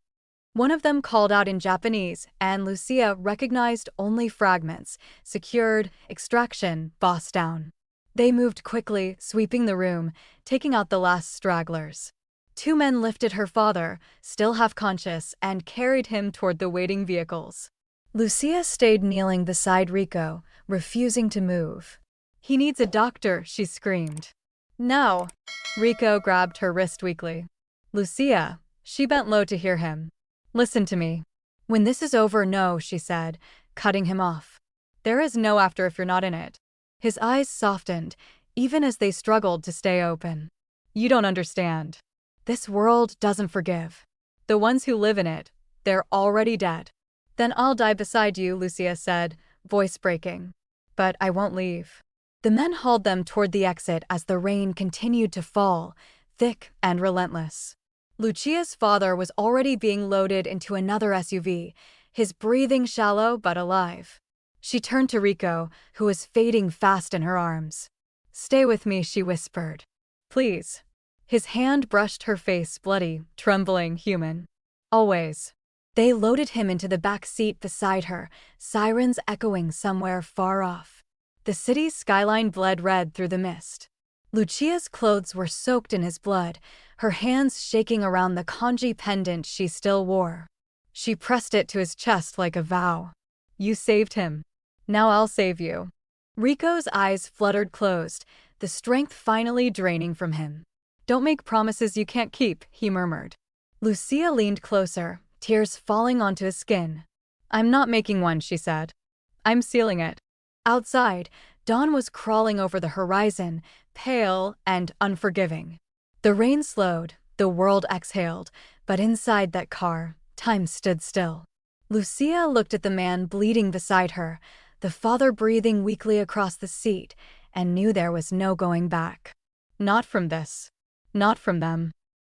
One of them called out in Japanese, and Lucia recognized only fragments: secured, extraction, boss down. They moved quickly, sweeping the room, taking out the last stragglers. Two men lifted her father, still half-conscious, and carried him toward the waiting vehicles. Lucia stayed kneeling beside Rico, refusing to move. "He needs a doctor," she screamed. "No." Rico grabbed her wrist weakly. "Lucia." She bent low to hear him. "Listen to me. When this is over, no," she said, cutting him off. "There is no after if you're not in it." His eyes softened, even as they struggled to stay open. "You don't understand. This world doesn't forgive. The ones who live in it, they're already dead." "Then I'll die beside you," Lucia said, voice breaking. "But I won't leave." The men hauled them toward the exit as the rain continued to fall, thick and relentless. Lucia's father was already being loaded into another SUV, his breathing shallow but alive. She turned to Rico, who was fading fast in her arms. "Stay with me," she whispered. "Please." His hand brushed her face, bloody, trembling, human. "Always." They loaded him into the back seat beside her, sirens echoing somewhere far off. The city's skyline bled red through the mist. Lucia's clothes were soaked in his blood, her hands shaking around the kanji pendant she still wore. She pressed it to his chest like a vow. "You saved him. Now I'll save you." Rico's eyes fluttered closed, the strength finally draining from him. "Don't make promises you can't keep," he murmured. Lucia leaned closer, tears falling onto his skin. "I'm not making one," she said. "I'm sealing it." Outside, dawn was crawling over the horizon, pale and unforgiving. The rain slowed, the world exhaled, but inside that car, time stood still. Lucia looked at the man bleeding beside her, the father breathing weakly across the seat, and knew there was no going back. Not from this. Not from them.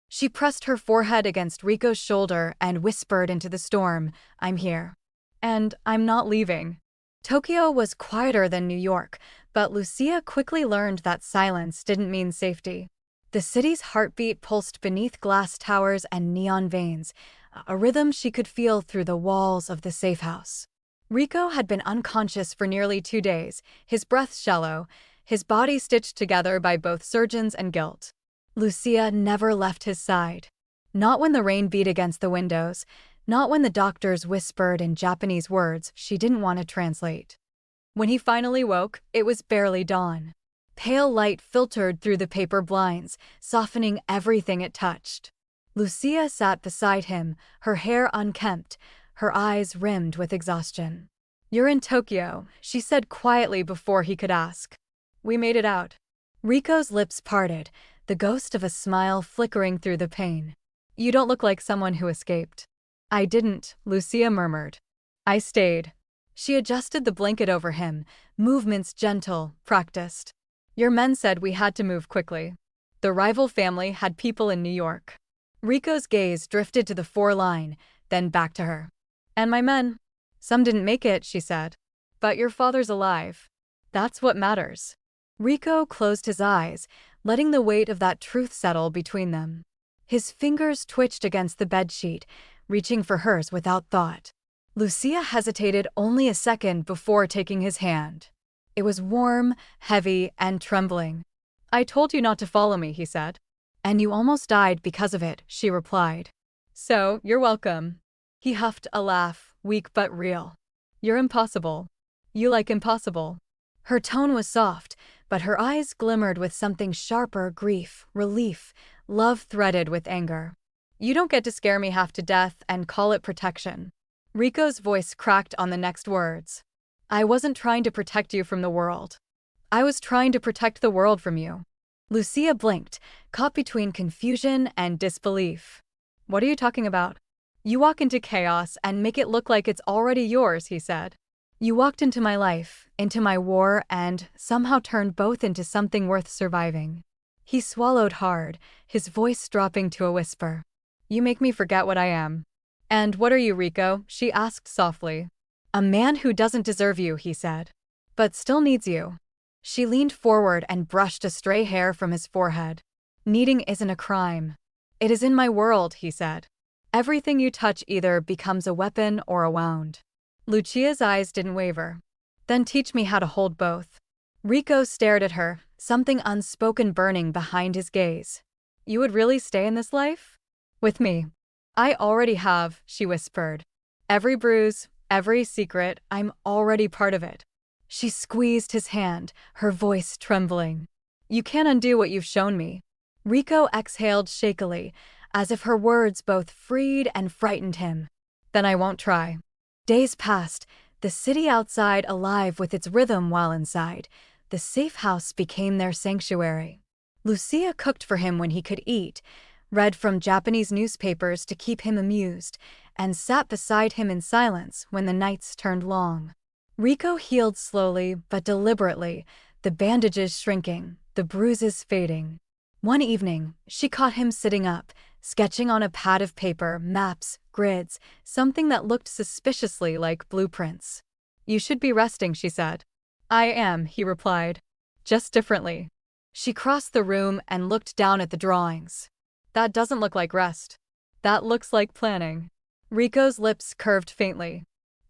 She pressed her forehead against Rico's shoulder and whispered into the storm, "I'm here. And I'm not leaving." Tokyo was quieter than New York, but Lucia quickly learned that silence didn't mean safety. The city's heartbeat pulsed beneath glass towers and neon veins, a rhythm she could feel through the walls of the safe house. Rico had been unconscious for nearly 2 days, his breath shallow, his body stitched together by both surgeons and guilt. Lucia never left his side. Not when the rain beat against the windows, not when the doctors whispered in Japanese words she didn't want to translate. When he finally woke, it was barely dawn. Pale light filtered through the paper blinds, softening everything it touched. Lucia sat beside him, her hair unkempt, her eyes rimmed with exhaustion. "You're in Tokyo," she said quietly before he could ask. "We made it out." Rico's lips parted, the ghost of a smile flickering through the pain. "You don't look like someone who escaped." "I didn't," Lucia murmured. "I stayed." She adjusted the blanket over him, movements gentle, practiced. "Your men said we had to move quickly. The rival family had people in New York." Rico's gaze drifted to the 4 line, then back to her. "And my men? Some didn't make it," she said. "But your father's alive. That's what matters." Rico closed his eyes, letting the weight of that truth settle between them. His fingers twitched against the bedsheet, reaching for hers without thought. Lucia hesitated only a second before taking his hand. It was warm, heavy, and trembling. "I told you not to follow me," he said. "And you almost died because of it," she replied. "So, you're welcome." He huffed a laugh, weak but real. "You're impossible. You like impossible." Her tone was soft, but her eyes glimmered with something sharper: grief, relief, love threaded with anger. "You don't get to scare me half to death and call it protection." Rico's voice cracked on the next words. "I wasn't trying to protect you from the world. I was trying to protect the world from you." Lucia blinked, caught between confusion and disbelief. "What are you talking about?" "You walk into chaos and make it look like it's already yours," he said. "You walked into my life, into my war, and somehow turned both into something worth surviving." He swallowed hard, his voice dropping to a whisper. "You make me forget what I am." "And what are you, Rico?" she asked softly. "A man who doesn't deserve you," he said. "But still needs you." She leaned forward and brushed a stray hair from his forehead. "Needing isn't a crime." "It is in my world," he said. Everything you touch either becomes a weapon or a wound. Lucia's eyes didn't waver. Then teach me how to hold both. Rico stared at her, something unspoken burning behind his gaze. You would really stay in this life? With me. I already have, she whispered. Every bruise, every secret, I'm already part of it. She squeezed his hand, her voice trembling. You can't undo what you've shown me. Rico exhaled shakily, as if her words both freed and frightened him. Then I won't try. Days passed, the city outside alive with its rhythm while inside. The safe house became their sanctuary. Lucia cooked for him when he could eat, read from Japanese newspapers to keep him amused, and sat beside him in silence when the nights turned long. Rico healed slowly but deliberately, the bandages shrinking, the bruises fading. One evening, she caught him sitting up, sketching on a pad of paper, maps, grids, something that looked suspiciously like blueprints. You should be resting, she said. I am, he replied. Just differently. She crossed the room and looked down at the drawings. That doesn't look like rest. That looks like planning. Rico's lips curved faintly.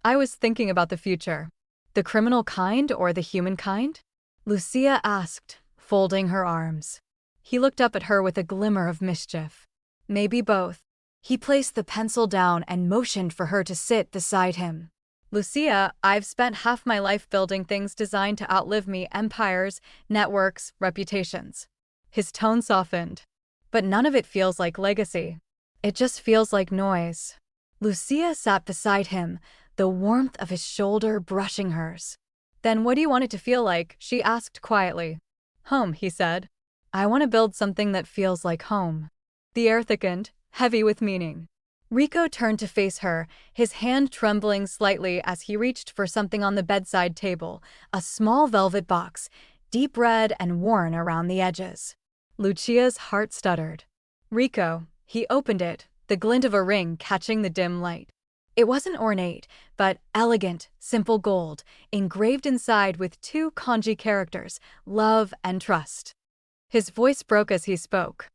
I was thinking about the future. The criminal kind or the human kind? Lucia asked, folding her arms. He looked up at her with a glimmer of mischief. Maybe both. He placed the pencil down and motioned for her to sit beside him. Lucia, I've spent half my life building things designed to outlive me: empires, networks, reputations. His tone softened. But none of it feels like legacy. It just feels like noise. Lucia sat beside him, the warmth of his shoulder brushing hers. Then what do you want it to feel like? She asked quietly. Home, he said. I want to build something that feels like home. The air thickened, heavy with meaning. Rico turned to face her, his hand trembling slightly as he reached for something on the bedside table, a small velvet box, deep red and worn around the edges. Lucia's heart stuttered. Rico, he opened it, the glint of a ring catching the dim light. It wasn't ornate, but elegant, simple gold, engraved inside with two kanji characters, love and trust. His voice broke as he spoke.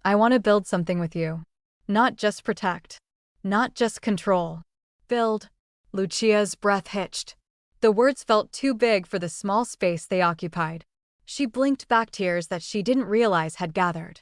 I want to build something with you. Not just protect. Not just control. Build. Lucia's breath hitched. The words felt too big for the small space they occupied. She blinked back tears that she didn't realize had gathered.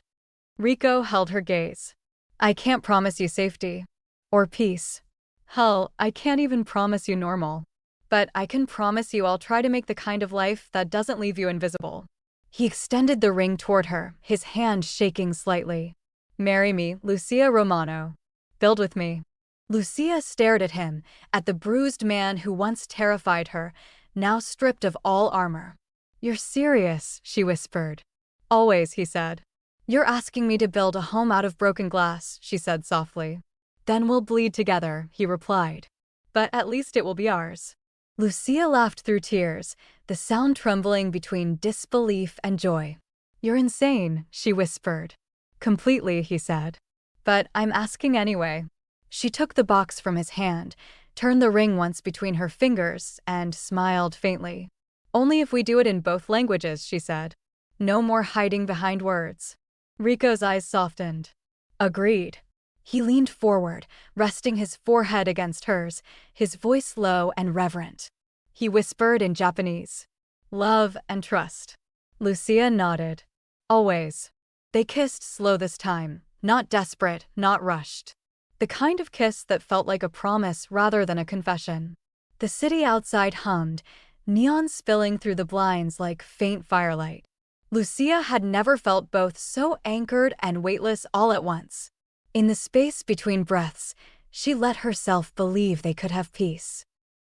Rico held her gaze. I can't promise you safety. Or peace. Hell, I can't even promise you normal. But I can promise you I'll try to make the kind of life that doesn't leave you invisible. He extended the ring toward her, his hand shaking slightly. Marry me, Lucia Romano. Build with me. Lucia stared at him, at the bruised man who once terrified her, now stripped of all armor. You're serious, she whispered. Always, he said. You're asking me to build a home out of broken glass, she said softly. Then we'll bleed together, he replied. But at least it will be ours. Lucia laughed through tears, the sound trembling between disbelief and joy. You're insane, she whispered. Completely, he said. But I'm asking anyway. She took the box from his hand, turned the ring once between her fingers, and smiled faintly. Only if we do it in both languages, she said. No more hiding behind words. Rico's eyes softened. Agreed. He leaned forward, resting his forehead against hers, his voice low and reverent. He whispered in Japanese. Love and trust. Lucia nodded. Always. They kissed slow this time, not desperate, not rushed. The kind of kiss that felt like a promise rather than a confession. The city outside hummed, neon spilling through the blinds like faint firelight. Lucia had never felt both so anchored and weightless all at once. In the space between breaths, she let herself believe they could have peace.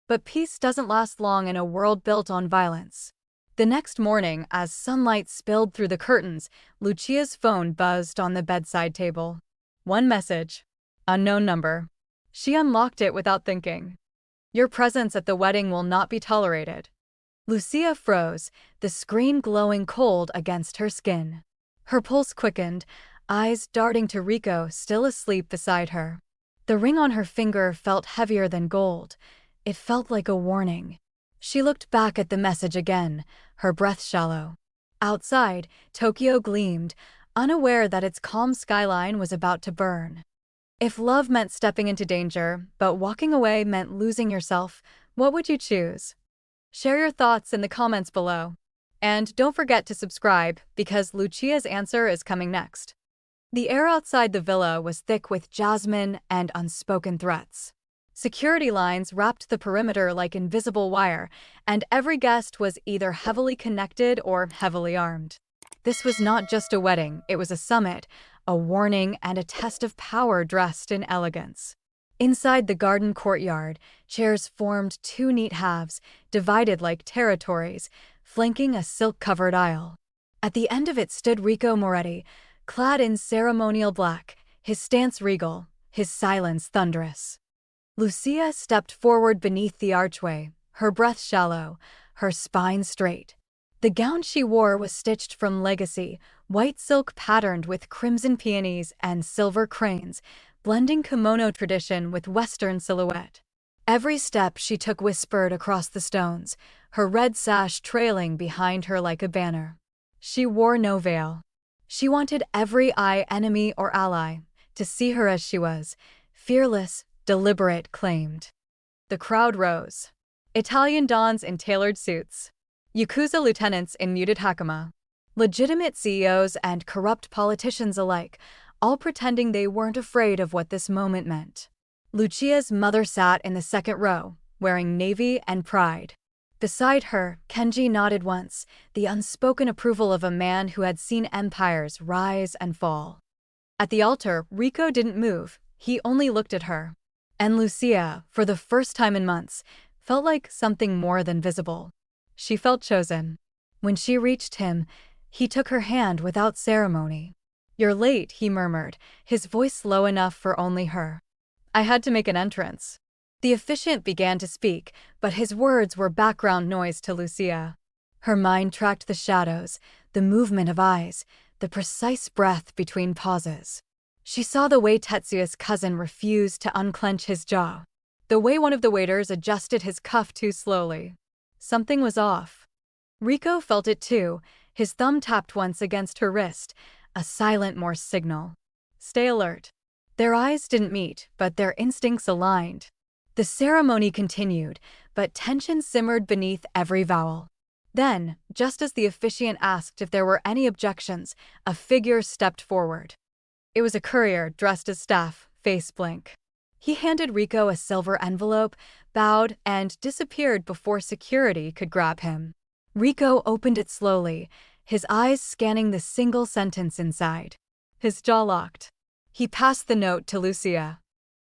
But peace doesn't last long in a world built on violence. The next morning, as sunlight spilled through the curtains, Lucia's phone buzzed on the bedside table. One message. Unknown number. She unlocked it without thinking. Your presence at the wedding will not be tolerated. Lucia froze, the screen glowing cold against her skin. Her pulse quickened, eyes darting to Rico still asleep beside her. The ring on her finger felt heavier than gold. It felt like a warning. She looked back at the message again, her breath shallow. Outside, Tokyo gleamed, unaware that its calm skyline was about to burn. If love meant stepping into danger, but walking away meant losing yourself, what would you choose? Share your thoughts in the comments below. And don't forget to subscribe, because Lucia's answer is coming next. The air outside the villa was thick with jasmine and unspoken threats. Security lines wrapped the perimeter like invisible wire, and every guest was either heavily connected or heavily armed. This was not just a wedding, it was a summit, a warning, and a test of power dressed in elegance. Inside the garden courtyard, chairs formed two neat halves, divided like territories, flanking a silk-covered aisle. At the end of it stood Rico Moretti, clad in ceremonial black, his stance regal, his silence thunderous. Lucia stepped forward beneath the archway, her breath shallow, her spine straight. The gown she wore was stitched from legacy, white silk patterned with crimson peonies and silver cranes, blending kimono tradition with Western silhouette. Every step she took whispered across the stones, her red sash trailing behind her like a banner. She wore no veil. She wanted every eye, enemy or ally, to see her as she was, fearless, deliberate, claimed. The crowd rose. Italian dons in tailored suits. Yakuza lieutenants in muted hakama. Legitimate CEOs and corrupt politicians alike, all pretending they weren't afraid of what this moment meant. Lucia's mother sat in the second row, wearing navy and pride. Beside her, Kenji nodded once, the unspoken approval of a man who had seen empires rise and fall. At the altar, Rico didn't move, he only looked at her. And Lucia, for the first time in months, felt like something more than visible. She felt chosen. When she reached him, he took her hand without ceremony. "You're late," he murmured, his voice low enough for only her. "I had to make an entrance." The officiant began to speak, but his words were background noise to Lucia. Her mind tracked the shadows, the movement of eyes, the precise breath between pauses. She saw the way Tetsuya's cousin refused to unclench his jaw, the way one of the waiters adjusted his cuff too slowly. Something was off. Rico felt it too, his thumb tapped once against her wrist, a silent Morse signal. Stay alert. Their eyes didn't meet, but their instincts aligned. The ceremony continued, but tension simmered beneath every vowel. Then, just as the officiant asked if there were any objections, a figure stepped forward. It was a courier dressed as staff, face blank. He handed Rico a silver envelope, bowed, and disappeared before security could grab him. Rico opened it slowly, his eyes scanning the single sentence inside. His jaw locked. He passed the note to Lucia.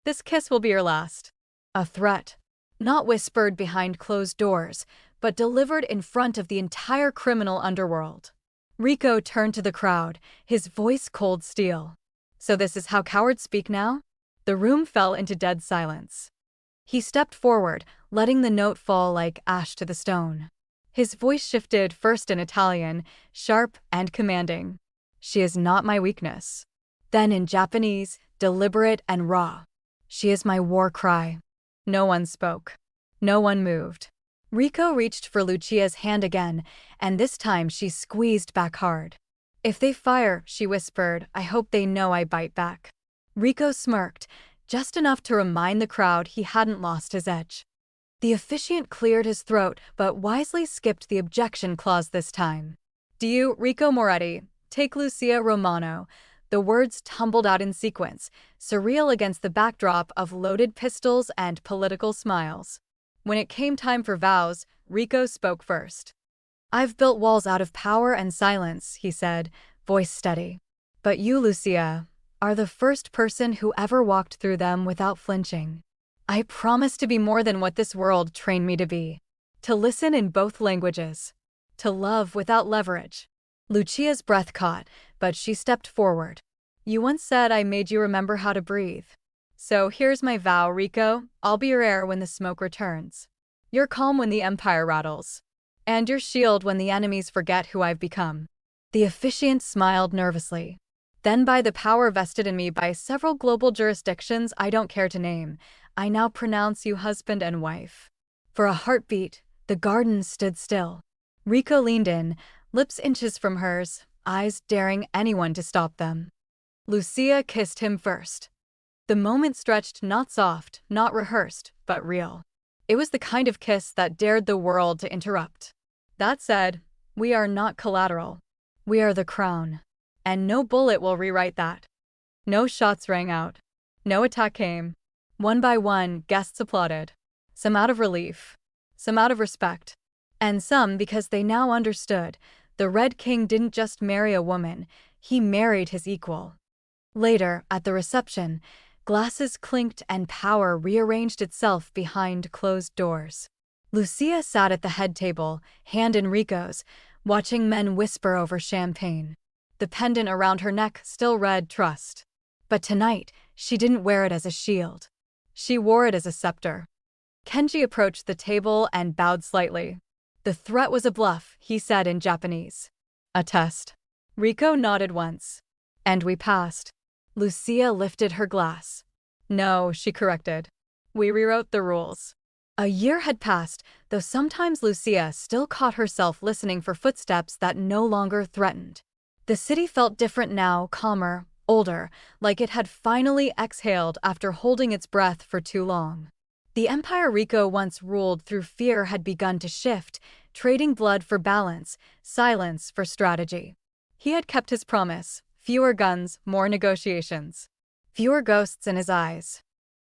"This kiss will be your last." A threat. Not whispered behind closed doors, but delivered in front of the entire criminal underworld. Rico turned to the crowd, his voice cold steel. "So this is how cowards speak now?" The room fell into dead silence. He stepped forward, letting the note fall like ash to the stone. His voice shifted first in Italian, sharp and commanding. "She is not my weakness." Then in Japanese, deliberate and raw. "She is my war cry." No one spoke. No one moved. Rico reached for Lucia's hand again, and this time she squeezed back hard. "If they fire," she whispered, "I hope they know I bite back." Rico smirked, just enough to remind the crowd he hadn't lost his edge. The officiant cleared his throat, but wisely skipped the objection clause this time. "Do you, Rico Moretti, take Lucia Romano?" The words tumbled out in sequence, surreal against the backdrop of loaded pistols and political smiles. When it came time for vows, Rico spoke first. "I've built walls out of power and silence," he said, voice steady. "But you, Lucia, are the first person who ever walked through them without flinching. I promise to be more than what this world trained me to be. To listen in both languages. To love without leverage." Lucia's breath caught, but she stepped forward. "You once said I made you remember how to breathe. So here's my vow, Rico. I'll be your air when the smoke returns. Your calm when the empire rattles. And your shield when the enemies forget who I've become." The officiant smiled nervously. "Then by the power vested in me by several global jurisdictions I don't care to name, I now pronounce you husband and wife." For a heartbeat, the garden stood still. Rico leaned in, lips inches from hers, eyes daring anyone to stop them. Lucia kissed him first. The moment stretched not soft, not rehearsed, but real. It was the kind of kiss that dared the world to interrupt. That said, we are not collateral. We are the crown. And no bullet will rewrite that. No shots rang out. No attack came. One by one, guests applauded. Some out of relief. Some out of respect. And some because they now understood. The Red King didn't just marry a woman, he married his equal. Later, at the reception, glasses clinked and power rearranged itself behind closed doors. Lucia sat at the head table, hand in Rico's, watching men whisper over champagne. The pendant around her neck still read trust. But tonight, she didn't wear it as a shield. She wore it as a scepter. Kenji approached the table and bowed slightly. The threat was a bluff, he said in Japanese. A test. Rico nodded once. And we passed. Lucia lifted her glass. No, she corrected. We rewrote the rules. A year had passed, though sometimes Lucia still caught herself listening for footsteps that no longer threatened. The city felt different now, calmer, older, like it had finally exhaled after holding its breath for too long. The empire Rico once ruled through fear had begun to shift, trading blood for balance, silence for strategy. He had kept his promise, fewer guns, more negotiations. Fewer ghosts in his eyes.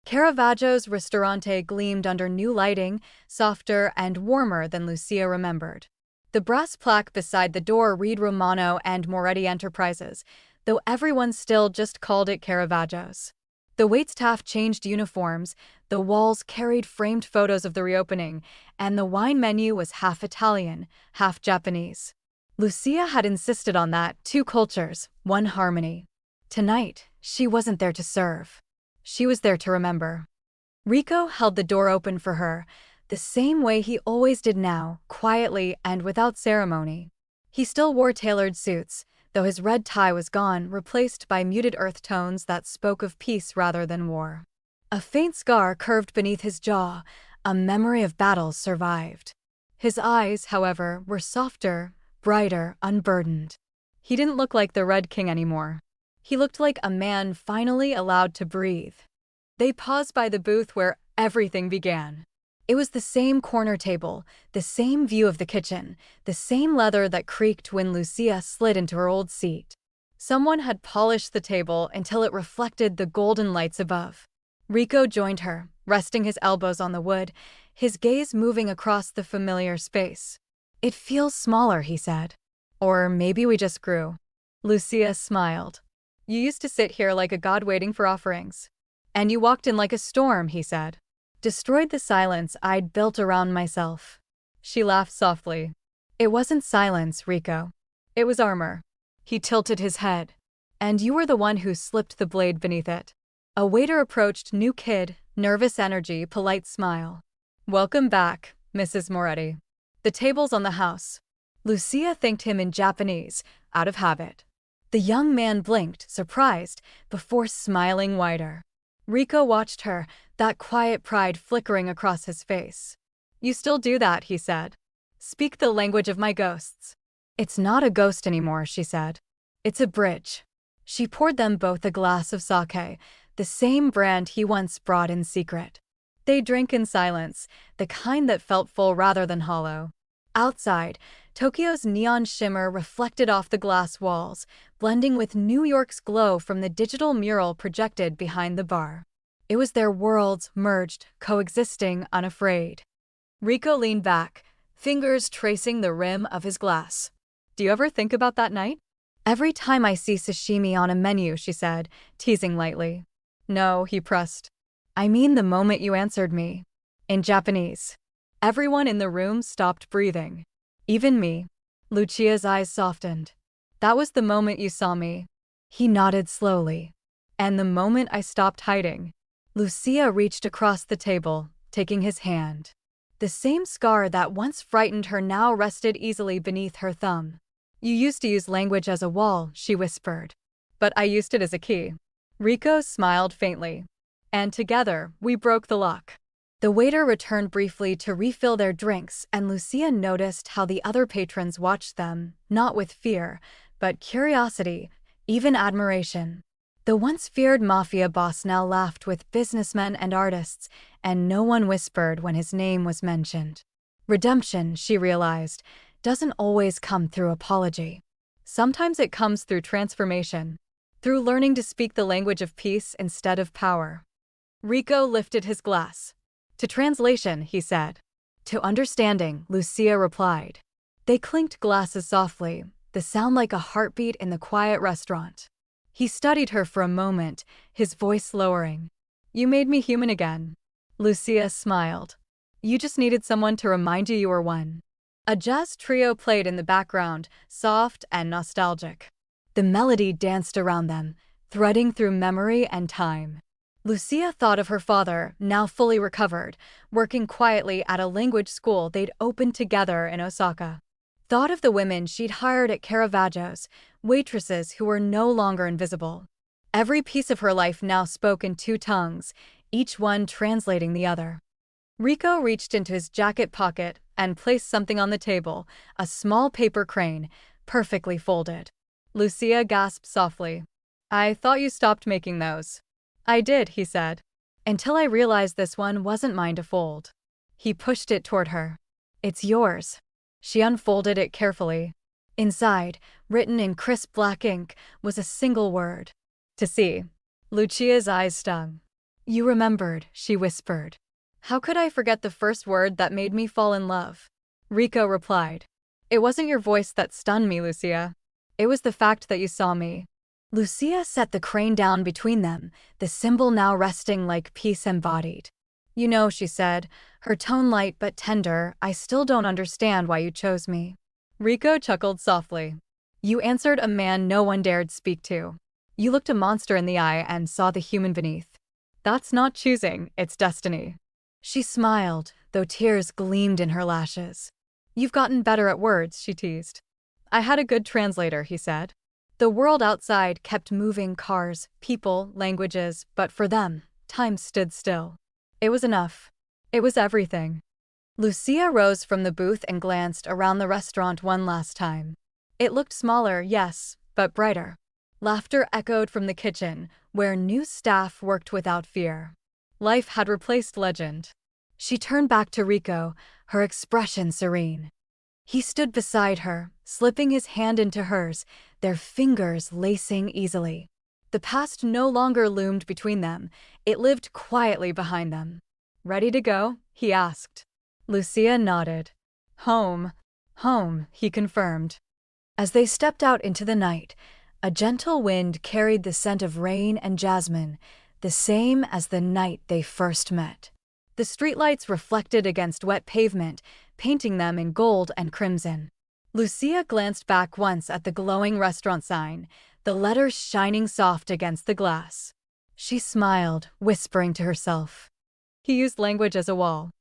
Caravaggio's Ristorante gleamed under new lighting, softer and warmer than Lucia remembered. The brass plaque beside the door read Romano and Moretti Enterprises, though everyone still just called it Caravaggio's. The waitstaff changed uniforms, the walls carried framed photos of the reopening, and the wine menu was half Italian, half Japanese. Lucia had insisted on that, two cultures, one harmony. Tonight, she wasn't there to serve. She was there to remember. Rico held the door open for her, the same way he always did now, quietly and without ceremony. He still wore tailored suits, though his red tie was gone, replaced by muted earth tones that spoke of peace rather than war. A faint scar curved beneath his jaw, a memory of battles survived. His eyes, however, were softer, brighter, unburdened. He didn't look like the Red King anymore. He looked like a man finally allowed to breathe. They paused by the booth where everything began. It was the same corner table, the same view of the kitchen, the same leather that creaked when Lucia slid into her old seat. Someone had polished the table until it reflected the golden lights above. Rico joined her, resting his elbows on the wood, his gaze moving across the familiar space. It feels smaller, he said. Or maybe we just grew. Lucia smiled. You used to sit here like a god waiting for offerings. And you walked in like a storm, he said. Destroyed the silence I'd built around myself. She laughed softly. It wasn't silence, Rico. It was armor. He tilted his head. And you were the one who slipped the blade beneath it. A waiter approached, new kid, nervous energy, polite smile. Welcome back, Mrs. Moretti. The table's on the house. Lucia thanked him in Japanese, out of habit. The young man blinked, surprised, before smiling wider. Rico watched her, that quiet pride flickering across his face. You still do that, he said. Speak the language of my ghosts. It's not a ghost anymore, she said. It's a bridge. She poured them both a glass of sake, the same brand he once brought in secret. They drank in silence, the kind that felt full rather than hollow. Outside, Tokyo's neon shimmer reflected off the glass walls, blending with New York's glow from the digital mural projected behind the bar. It was their worlds merged, coexisting, unafraid. Rico leaned back, fingers tracing the rim of his glass. Do you ever think about that night? Every time I see sashimi on a menu, she said, teasing lightly. No, he pressed. I mean the moment you answered me. In Japanese. Everyone in the room stopped breathing. Even me. Lucia's eyes softened. That was the moment you saw me. He nodded slowly. And the moment I stopped hiding. Lucia reached across the table, taking his hand. The same scar that once frightened her now rested easily beneath her thumb. You used to use language as a wall, she whispered. But I used it as a key. Rico smiled faintly. And together, we broke the lock. The waiter returned briefly to refill their drinks, and Lucia noticed how the other patrons watched them, not with fear, but curiosity, even admiration. The once feared Mafia boss now laughed with businessmen and artists, and no one whispered when his name was mentioned. Redemption, she realized, doesn't always come through apology. Sometimes it comes through transformation, through learning to speak the language of peace instead of power. Rico lifted his glass. To translation, he said. To understanding, Lucia replied. They clinked glasses softly, the sound like a heartbeat in the quiet restaurant. He studied her for a moment, his voice lowering. You made me human again. Lucia smiled. You just needed someone to remind you were one. A jazz trio played in the background, soft and nostalgic. The melody danced around them, threading through memory and time. Lucia thought of her father, now fully recovered, working quietly at a language school they'd opened together in Osaka. Thought of the women she'd hired at Caravaggio's, waitresses who were no longer invisible. Every piece of her life now spoke in two tongues, each one translating the other. Rico reached into his jacket pocket and placed something on the table, a small paper crane, perfectly folded. Lucia gasped softly. I thought you stopped making those. I did, he said. Until I realized this one wasn't mine to fold. He pushed it toward her. It's yours. She unfolded it carefully. Inside, written in crisp black ink, was a single word. To see. Lucia's eyes stung. You remembered, she whispered. How could I forget the first word that made me fall in love? Rico replied. It wasn't your voice that stunned me, Lucia. It was the fact that you saw me. Lucia set the crane down between them, the symbol now resting like peace embodied. You know, she said, her tone light but tender, I still don't understand why you chose me. Rico chuckled softly. You answered a man no one dared speak to. You looked a monster in the eye and saw the human beneath. That's not choosing, it's destiny. She smiled, though tears gleamed in her lashes. You've gotten better at words, she teased. I had a good translator, he said. The world outside kept moving, cars, people, languages, but for them, time stood still. It was enough. It was everything. Lucia rose from the booth and glanced around the restaurant one last time. It looked smaller, yes, but brighter. Laughter echoed from the kitchen, where new staff worked without fear. Life had replaced legend. She turned back to Rico, her expression serene. He stood beside her, slipping his hand into hers, their fingers lacing easily. The past no longer loomed between them, it lived quietly behind them. Ready to go? He asked. Lucia nodded. Home. Home, he confirmed. As they stepped out into the night, a gentle wind carried the scent of rain and jasmine, the same as the night they first met. The streetlights reflected against wet pavement, painting them in gold and crimson. Lucia glanced back once at the glowing restaurant sign, the letters shining soft against the glass. She smiled, whispering to herself. He used language as a wall.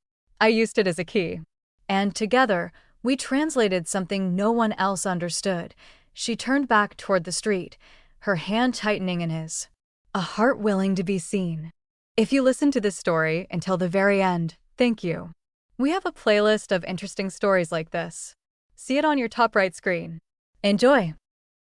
I used it as a key. And together, we translated something no one else understood. She turned back toward the street, her hand tightening in his. A heart willing to be seen. If you listened to this story until the very end, thank you. We have a playlist of interesting stories like this. See it on your top right screen. Enjoy!